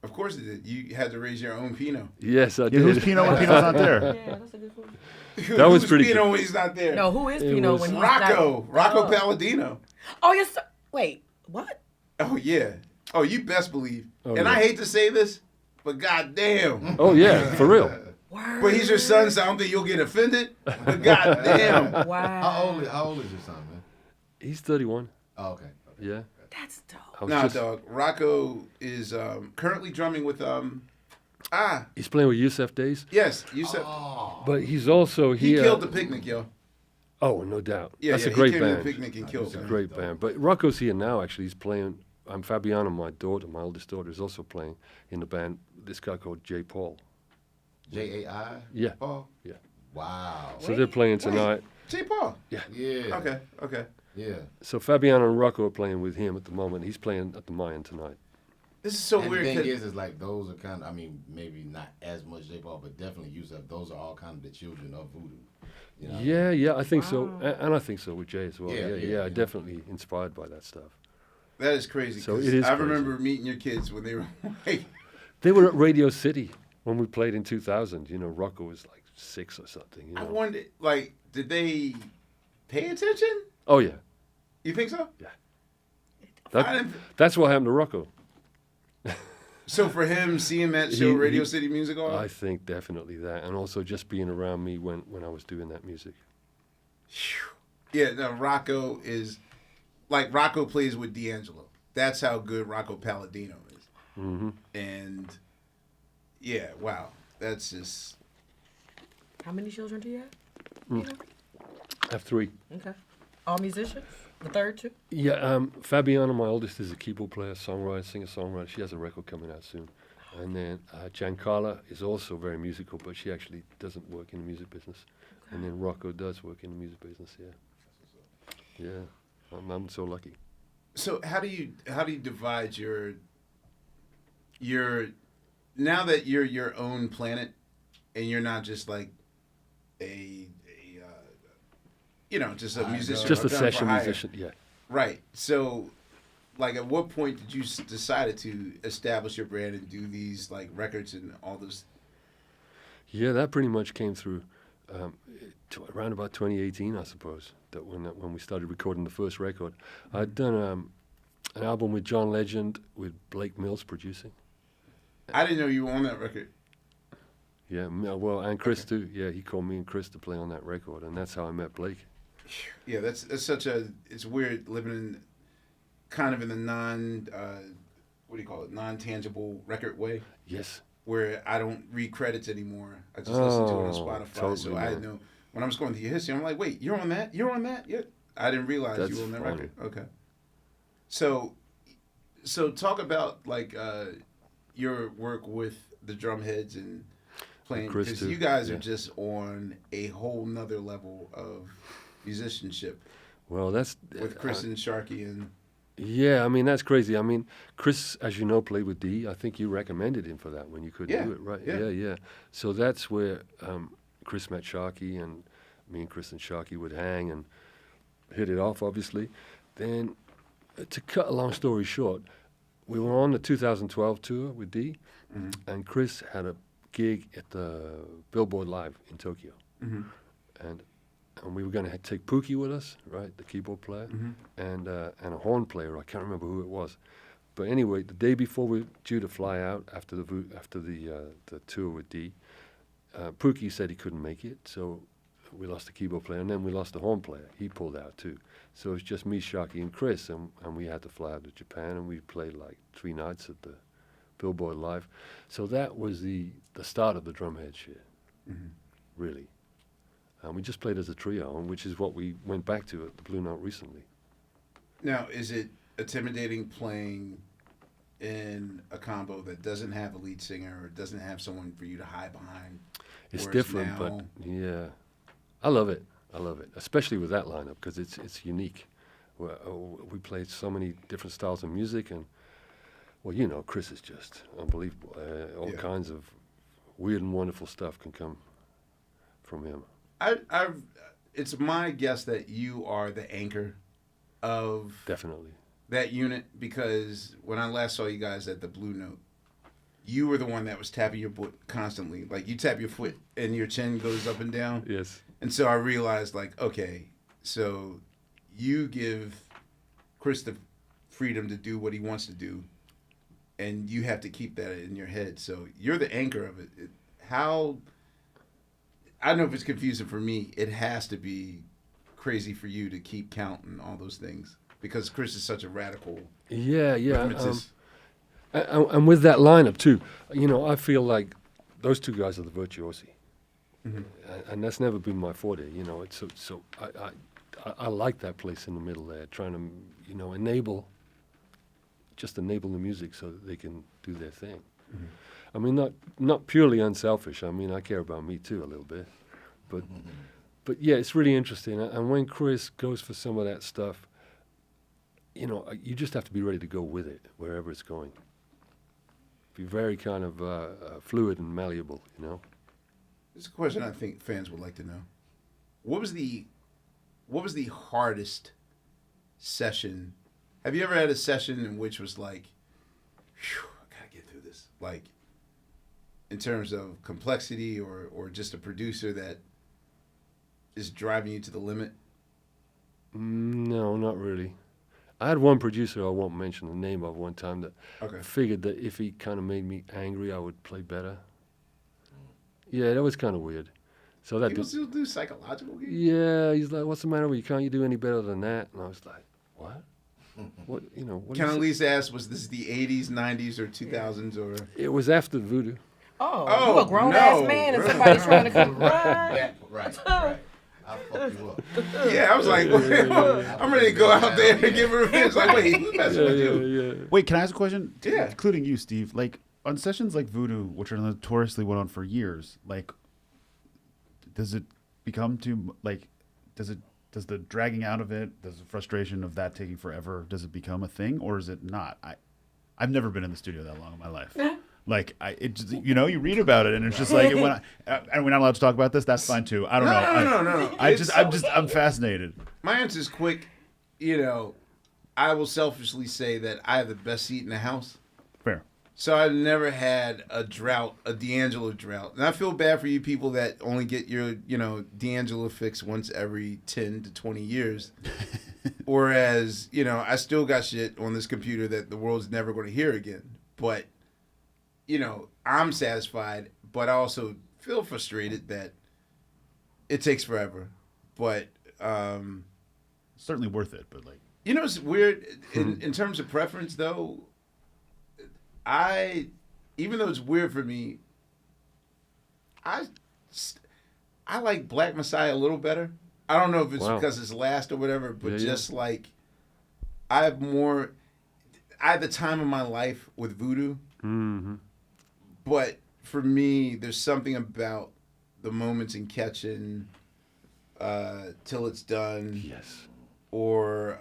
Of course it did. You had to raise your own Pino. Yes, I Yeah, did. who's Pino when Pino's not there? Yeah, that's a good one. That was Who's pretty Pino good. when he's not there? No, who is It Pino was when he's Rocco not? Palladino. Oh, yes. Wait, what? Oh yeah. Oh, you best believe. Oh, and yeah. I hate to say this, but goddamn. Oh, yeah, for real. Word. But he's your son, so I don't think you'll get offended. But goddamn. Wow. How old is your son, man? He's 31. Oh, okay. Yeah. That's dope. I was Nah, just- dog. Rocco is currently drumming with Ah, He's playing with Yusef Days, yes, you said but he's also he killed the Picnic, yo. Oh, no doubt. Yeah, That's yeah, a great he came to band. the Picnic and killed. It's a Man. great band. But Rocco's here now. Actually, he's playing. Fabiana, my daughter, my oldest daughter, is also playing in the band. This guy called J. Paul. J-A-I? Yeah. Paul? Yeah. Wow. So they're playing tonight. J. Paul. Yeah. Okay. Yeah. So Fabiana and Rocco are playing with him at the moment. He's playing at the Mayan tonight. This is so And weird. the 'cause- thing is like those are kind of, I mean, maybe not as much J-Paul, but definitely Yusef. Those are all kind of the children of Voodoo. You know? Yeah, I think so. And I think so with Jay as well. Yeah, Yeah, yeah. definitely inspired by that stuff. that is crazy. So 'cause it is I crazy. remember meeting your kids when they were like, They were at Radio City when we played in 2000. You know, Rocco was like 6 or something. You I know? wondered, like, did they pay attention? Oh, yeah. You think so? I That, didn't- that's what happened to Rocco. So for him, seeing that show, He- Radio he- City Music Hall, I think definitely that. And also just being around me when I was doing that music. yeah, no, Rocco is, like, Rocco plays with D'Angelo. That's how good Rocco Palladino is. Mm-hmm. And, yeah, wow. That's just, How many children do you have? I have 3. Okay. All musicians? The third two? Yeah, Fabiana, my oldest, is a keyboard player, songwriter, singer-songwriter. She has a record coming out soon. And then Giancarla is also very musical, but she actually doesn't work in the music business. And then Rocco does work in the music business, yeah. Yeah, I'm so lucky. so how do you divide your now that you're your own planet and you're not just like a just a musician, Just a done for session hire. musician, yeah. Right. So, like, at what point did you decided to establish your brand and do these like records and all this? Yeah, that pretty much came through around about 2018, I suppose. That when we started recording the first record, I'd done an album with John Legend with Blake Mills producing. I didn't know you were on that record. Yeah, well, and Chris too. Yeah, he called me and Chris to play on that record, and that's how I met Blake. Yeah, that's such a, it's weird living in kind of in the non-tangible record way, Yes. where I don't read credits anymore. I just listen to it on Oh, Spotify. totally, So I man. know when I was going through your history, I'm like, wait, you're on that? You're on that? Yeah. I didn't realize That's you were on that funny. record. Okay. So talk about like your work with the Drumhedz and playing, Chris because too, you guys yeah. are just on a whole nother level of musicianship Well, that's with Chris and Sharkey and. Yeah, I mean, that's crazy. I mean, Chris, as you know, played with D. I think you recommended him for that when you couldn't Yeah, do it, right? yeah. Yeah. So that's where Chris met Sharkey, and me and Chris and Sharkey would hang and hit it off, obviously. Then, to cut a long story short, we were on the 2012 tour with D, and Chris had a gig at the Billboard Live in Tokyo. And we were going to take Pookie with us, right, the keyboard player, and a horn player. I can't remember who it was, but anyway, the day before we were due to fly out after the tour with D, Pookie said he couldn't make it, so we lost the keyboard player, and then we lost the horn player. He pulled out too, so it was just me, Sharkey, and Chris, and we had to fly out to Japan, and we played like 3 nights at the Billboard Live. So that was the start of the Drumhead shit, really. And we just played as a trio, which is what we went back to at the Blue Note recently. Now, is it intimidating playing in a combo that doesn't have a lead singer or doesn't have someone for you to hide behind? It's Whereas different, but now- yeah, I love it, especially with that lineup because it's unique. We played so many different styles of music, and well, you know, Chris is just unbelievable. All Yeah. kinds of weird and wonderful stuff can come from him. It's my guess that you are the anchor of Definitely. that unit, because when I last saw you guys at the Blue Note, you were the one that was tapping your foot constantly. Like, you tap your foot and your chin goes up and down. Yes. And so I realized, like, okay, so you give Chris the freedom to do what he wants to do, and you have to keep that in your head. So you're the anchor of it. How... I don't know if it's confusing for me. It has to be crazy for you to keep counting all those things because Chris is such a radical Yeah. rhythmicist. And with that lineup too, you know, I feel like those two guys are the virtuosi, and that's never been my forte. You know, it's so I like that place in the middle there, trying to, you know, enable the music so that they can do their thing. I mean, not purely unselfish. I mean, I care about me too a little bit, but yeah, it's really interesting. And when Chris goes for some of that stuff, you know, you just have to be ready to go with it wherever it's going. Be very kind of fluid and malleable, you know. This is a question I think fans would like to know. What was the hardest session? Have you ever had a session in which was like, phew, I gotta get through this? Like, in terms of complexity or just a producer that is driving you to the limit? No, not really. I had one producer I won't mention the name of one time that figured that if he kind of made me angry, I would play better. Yeah, that was kind of weird. So that People still do psychological gigs? Yeah, he's like, "What's the matter with you? Can't you do any better than that?" And I was like, "What? What? You know?" What Can I at least ask, was this the 80s, 90s, or 2000s, or? It was after Voodoo. Oh, you a grown ass man and somebody trying to come right. Right. I'll fuck you up. Yeah, I was like, I'm ready to go out there and give her revenge. Like, wait, who's messing with you? Yeah. Wait, can I ask a question? Yeah. Including you, Steve. Like, on sessions like Voodoo, which are notoriously went on for years, like, does it become too, like, does the dragging out of it, does the frustration of that taking forever, does it become a thing, or is it not? I've never been in the studio that long in my life. Like, you know, you read about it, and it's just like, and we're not allowed to talk about this. That's fine too. I don't know. No. I'm fascinated. My answer is quick. You know, I will selfishly say that I have the best seat in the house. Fair. So I've never had a drought, a D'Angelo drought. And I feel bad for you people that only get your, you know, D'Angelo fix once every 10 to 20 years. Whereas, you know, I still got shit on this computer that the world's never going to hear again. But, you know, I'm satisfied, but I also feel frustrated that it takes forever. But certainly worth it, but like, you know, it's weird in terms of preference though. Even though it's weird for me, I like Black Messiah a little better. I don't know if it's because it's last or whatever, but like I had the time of my life with Voodoo. Mm-hmm. But for me, there's something about the moments in Catchin', Till It's Done. Yes. Or,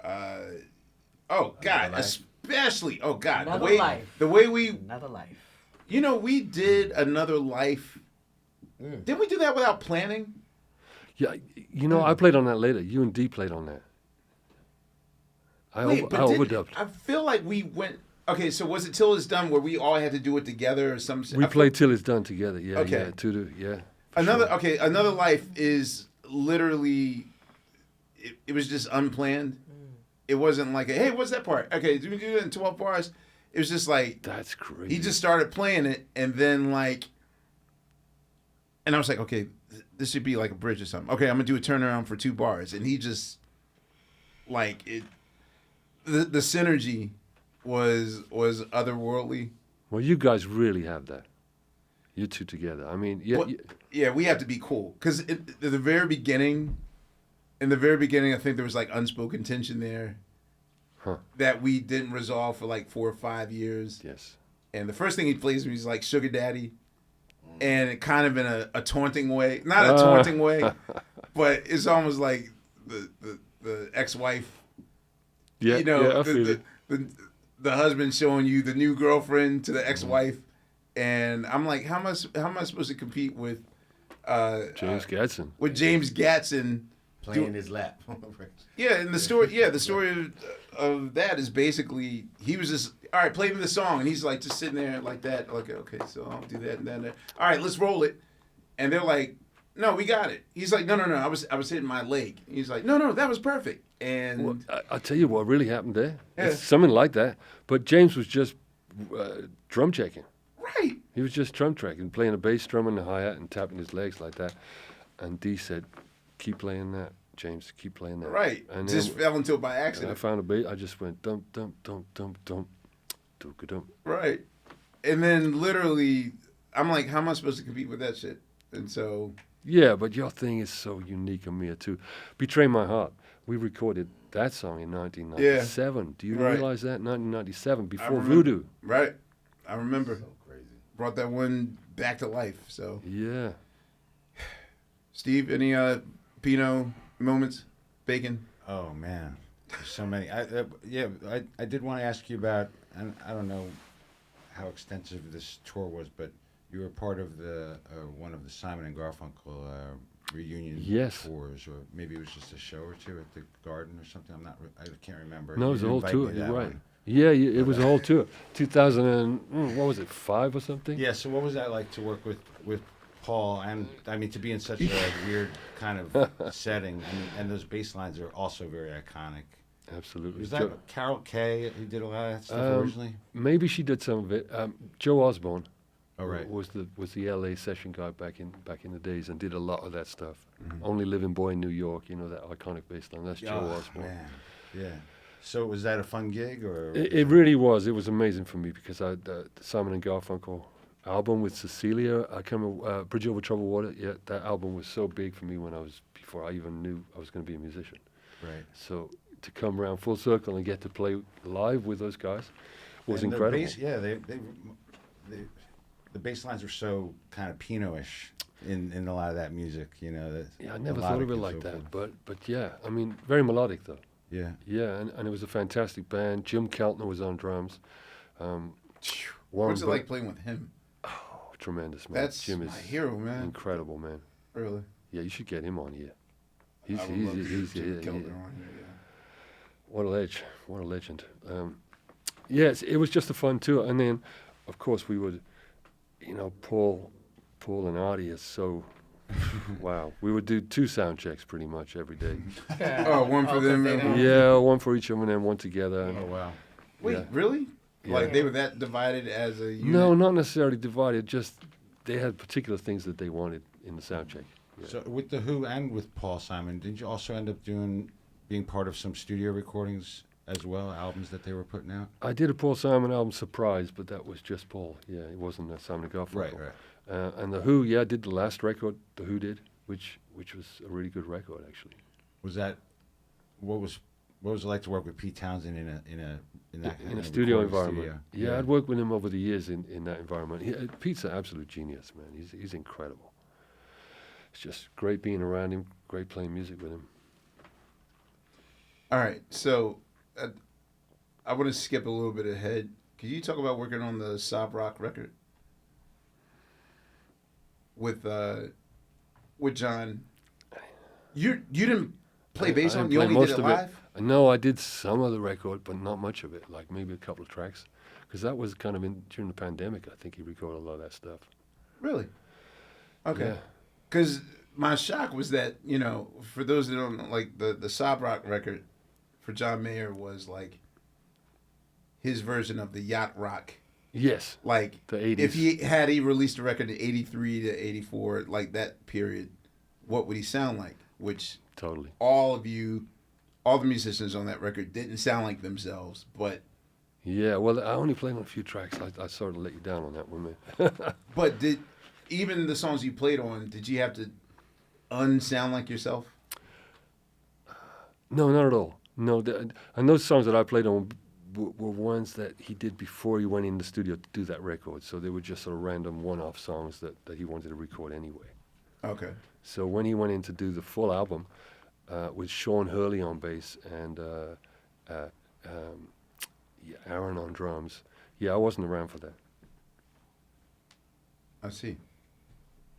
especially, the way we... Another Life. You know, we did Another Life. Didn't we do that without planning? Yeah, you know, I played on that later. You and D played on that. I overdubbed. I feel like we went... Okay, so was it Till It's Done where we all had to do it together or something? We played Till It's Done together, yeah. Okay. Another Life is literally... It was just unplanned. It wasn't like, hey, what's that part? Okay, do we do it in 12 bars? It was just like... That's crazy. He just started playing it, and then like... And I was like, okay, this should be like a bridge or something. Okay, I'm going to do a turnaround for 2 bars. And he just... Like, it... The synergy was otherworldly. Well, you guys really have that. You two together. I mean, yeah, we have to be cool. Because at the very beginning... In the very beginning, I think there was like unspoken tension there that we didn't resolve for like 4 or 5 years. Yes. And the first thing he plays me is like Sugah Daddy, and it kind of in a taunting way, not a taunting way, but it's almost like the ex-wife. Yeah, you know, I feel it. The husband showing you the new girlfriend to the ex-wife, and I'm like, how am I supposed to compete with James Gatson? With James Gatson. Playing his lap. Yeah, and the story of that is basically he was just, all right, play me the song, and he's like just sitting there like that, like, okay, so I'll do that and that. All right, let's roll it. And they're like, no, we got it. He's like, no, I was hitting my leg. He's like, no, that was perfect. And well, I'll tell you what really happened there. Yeah. It's something like that. But James was just drum checking. Right. He was just drum tracking, playing a bass drum and a hi-hat and tapping his legs like that. And D said, keep playing that, James. Keep playing that. Right. And just fell into it by accident. I found a bass. I just went dump, dump, dump, dump, dump. Doo-ka-dum. Right. And then literally, I'm like, how am I supposed to compete with that shit? And so. Yeah, but your thing is so unique, Amir, too. Betray My Heart. We recorded that song in 1997. Yeah. Do you Right. realize that? 1997, before remember. Voodoo. Right. I remember. So crazy. Brought that one back to life. So, Yeah. Steve, any Pino moments? Bacon? Oh man, there's so many. I did want to ask you about, and I don't know how extensive this tour was, but you were part of the one of the Simon and Garfunkel reunion Yes. tours, or maybe it was just a show or two at the Garden or something. I can't remember. No, it You was a didn't whole invite tour. me to You're that right. one. Yeah, it was a whole tour. 2000 and, what was it, 5 or something? Yeah. So what was that like to work with Paul, and I mean to be in such a weird kind of setting, and those bass lines are also very iconic. Absolutely. Was that Carol Kay who did a lot of that stuff originally? Maybe she did some of it. Joe Osborne Oh right. was the LA session guy back in the days and did a lot of that stuff. Only Living Boy in New York, that iconic bass line. That's Joe Osborne. Man. Yeah. So was that a fun gig, or? It really was. It was amazing for me because the Simon and Garfunkel album with Cecilia, I can't remember, Bridge Over Troubled Water. Yeah, that album was so big for me before I even knew I was going to be a musician. Right. So to come around full circle and get to play live with those guys was And incredible. The bass lines were so kind of Pino-ish in a lot of that music, Yeah, I never thought of it like that, but yeah, I mean, very melodic though. Yeah. Yeah, and it was a fantastic band. Jim Keltner was on drums. Warren What's it Bur- like playing with him? Oh, tremendous, man. That's Jim my is hero, man. incredible, man. Really? Yeah, you should get him on here. I would love to He's get yeah. Keltner on here, yeah. What a legend. Yes, it was just a fun tour. And then, of course, we would, Paul and Artie is so, wow. We would do 2 sound checks pretty much every day. Oh, one for them and one. Yeah, one for each of them and then one together. And Oh wow. Wait, yeah. really? Yeah. Like they were that divided as a unit? No, not necessarily divided, just they had particular things that they wanted in the sound check. Yeah. So with the Who and with Paul Simon, did you also end up being part of some studio recordings as well, albums that they were putting out? I did a Paul Simon album, Surprise, but that was just Paul. Yeah, it wasn't Simon and Garfunkel. Right. And the Who, yeah, I did the last record the Who did, which was a really good record actually. Was that what was it like to work with Pete Townsend in a studio recording environment. studio? Yeah, I'd worked with him over the years in that environment. Pete's an absolute genius, man. He's incredible. It's just great being around him, great playing music with him. All right, so I want to skip a little bit ahead. Could you talk about working on the Sob Rock record with John? You didn't play bass I on? didn't You play only most did it of it. live? No, I did some of the record, but not much of it. Like maybe a couple of tracks, because that was kind of during the pandemic. I think he recorded a lot of that stuff. Really? Okay. Yeah. Because my shock was that, for those that don't know, like the Sob Rock record for John Mayer was like his version of the yacht rock. Yes. Like The 80s. if he released a record in 83 to 84, like that period, what would he sound like? Which Totally. all the musicians on that record didn't sound like themselves, but Yeah, well, I only played on a few tracks. I sort of let you down on that one, man. but even the songs you played on, did you have to unsound like yourself? No, not at all. No, and those songs that I played on were ones that he did before he went in the studio to do that record. So they were just sort of random one-off songs that he wanted to record anyway. Okay. So when he went in to do the full album with Sean Hurley on bass and Aaron on drums, I wasn't around for that. I see.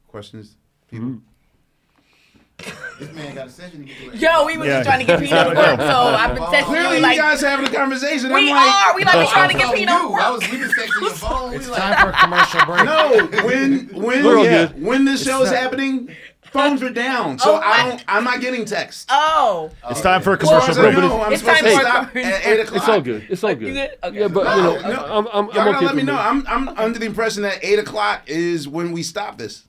Questions, people? This man got a session to get to. Yo, we was just trying to get Pino to work, so I've been texting Clearly, you like, you guys having a conversation. we I'm like, are. We like trying to get Pino to work. We been texting your phone. It's time for a commercial break. no. We're all good. When this show is happening, phones are down, so I'm not getting texts. Oh. It's time for a As far commercial as I break. know, I'm It's supposed time to for a stop commercial at 8 o'clock. It's all good. It's all good. You good? Okay. Yeah, but No, I'm Y'all okay gotta let for me know. me. I'm under the impression that 8 o'clock is when we stop this.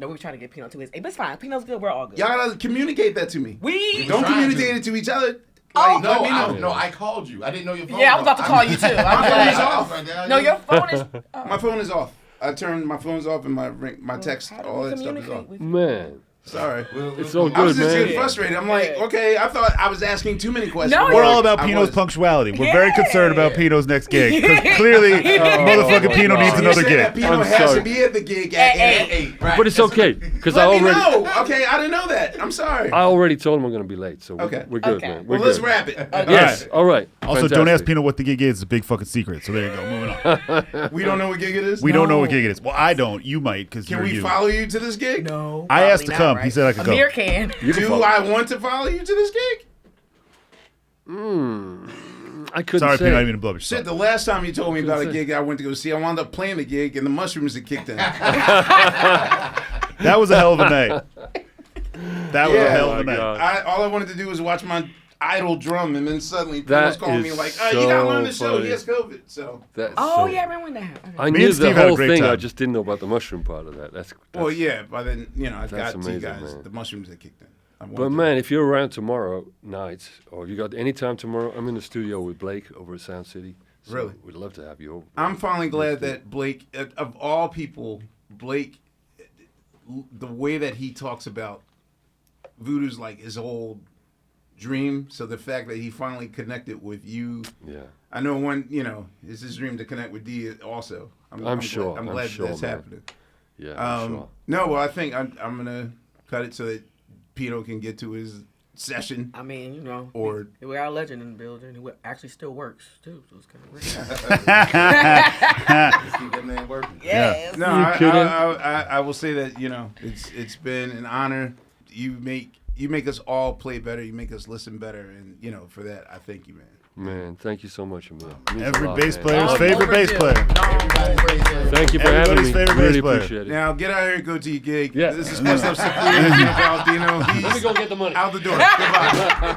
No, we were trying to get Pino to his. But it's fine. Pino's good. We're all good. Y'all gotta communicate that to me. We Don't trying communicate to. it to each other. Like, No, let me know. no, I called you. I didn't know your phone. Yeah, I was about to call you too. I My phone is was off. like, no, your phone is. My phone is off. I turned my phone's off and my text, How do all we that stuff is off. communicate with Man, Sorry. it's all I was good, just man. getting frustrated. I'm like, okay, I thought I was asking too many questions. No, We're all about I Pino's was. punctuality. We're very concerned about Pino's next gig because clearly, motherfucking Pino God. needs You another said that gig. Pino I'm has sorry. to be at the gig at 8. Right. But it's okay because I Let me already know. Okay, I didn't know that. I'm sorry. I already told him I'm going to be late, so Okay. we're good, Okay. man. We're Well, let's good. wrap it. Yes. All right. Also, don't ask Fantastic. Pino what the gig is. It's a big fucking secret. So there you go. Moving on. We don't know what gig it is. We don't know what gig it is. Well, I don't. You might because Can you're we you. follow you to this gig? No. I asked to probably not, come. He said I could go. Amir can. Do I want to follow you to this gig? I couldn't Sorry, say. Pino. I didn't mean to blow up your Shit, spot. the last time you told me about a say. gig I went to go see, I wound up playing the gig and the mushrooms had kicked in. That was a hell of a night. That was a Yeah. hell Oh of a my night. God. All I wanted to do was watch my idol drum, and then suddenly That Pino's calling me is like, you gotta learn the show. so He has COVID. So, That's Oh so- yeah, I remember when that happened. I Me knew and the Steve had a whole great thing. I time. just didn't know about the mushroom part of that. That's well, yeah, but then, I've That's got to you amazing, guys. man. The mushrooms had kicked in. I But wanted man, if you're around tomorrow night, or if you got any time tomorrow, I'm in the studio with Blake over at Sound City. So Really? We'd love to have you over. I'm finally glad that Blake, of all people, Blake, the way that he talks about Voodoo's like his old dream. So the fact that he finally connected with you, Yeah. I know it's his dream to connect with D also. I'm sure. I'm I'm glad sure, that's man. happening. Yeah. I'm sure. No, well, I think I'm gonna cut it so that Pino can get to his session. I mean, Or- we got a legend in the building who actually still works too. So it's kind of weird. Let's keep that man working. Yes. No, I will say that it's been an honor. You make us all play better. You make us listen better, and for that I thank you, man. Man, thank you so much, Amir. Means a Every lot, bass man. player's Long favorite bass overdue. player. Thank you for having Everybody's me. favorite Really bass player. appreciate it. Now get out here and go to your gig. Yeah. This is Questlove Supreme, Pino Palladino. Let me He's go get the money. out the door. Goodbye.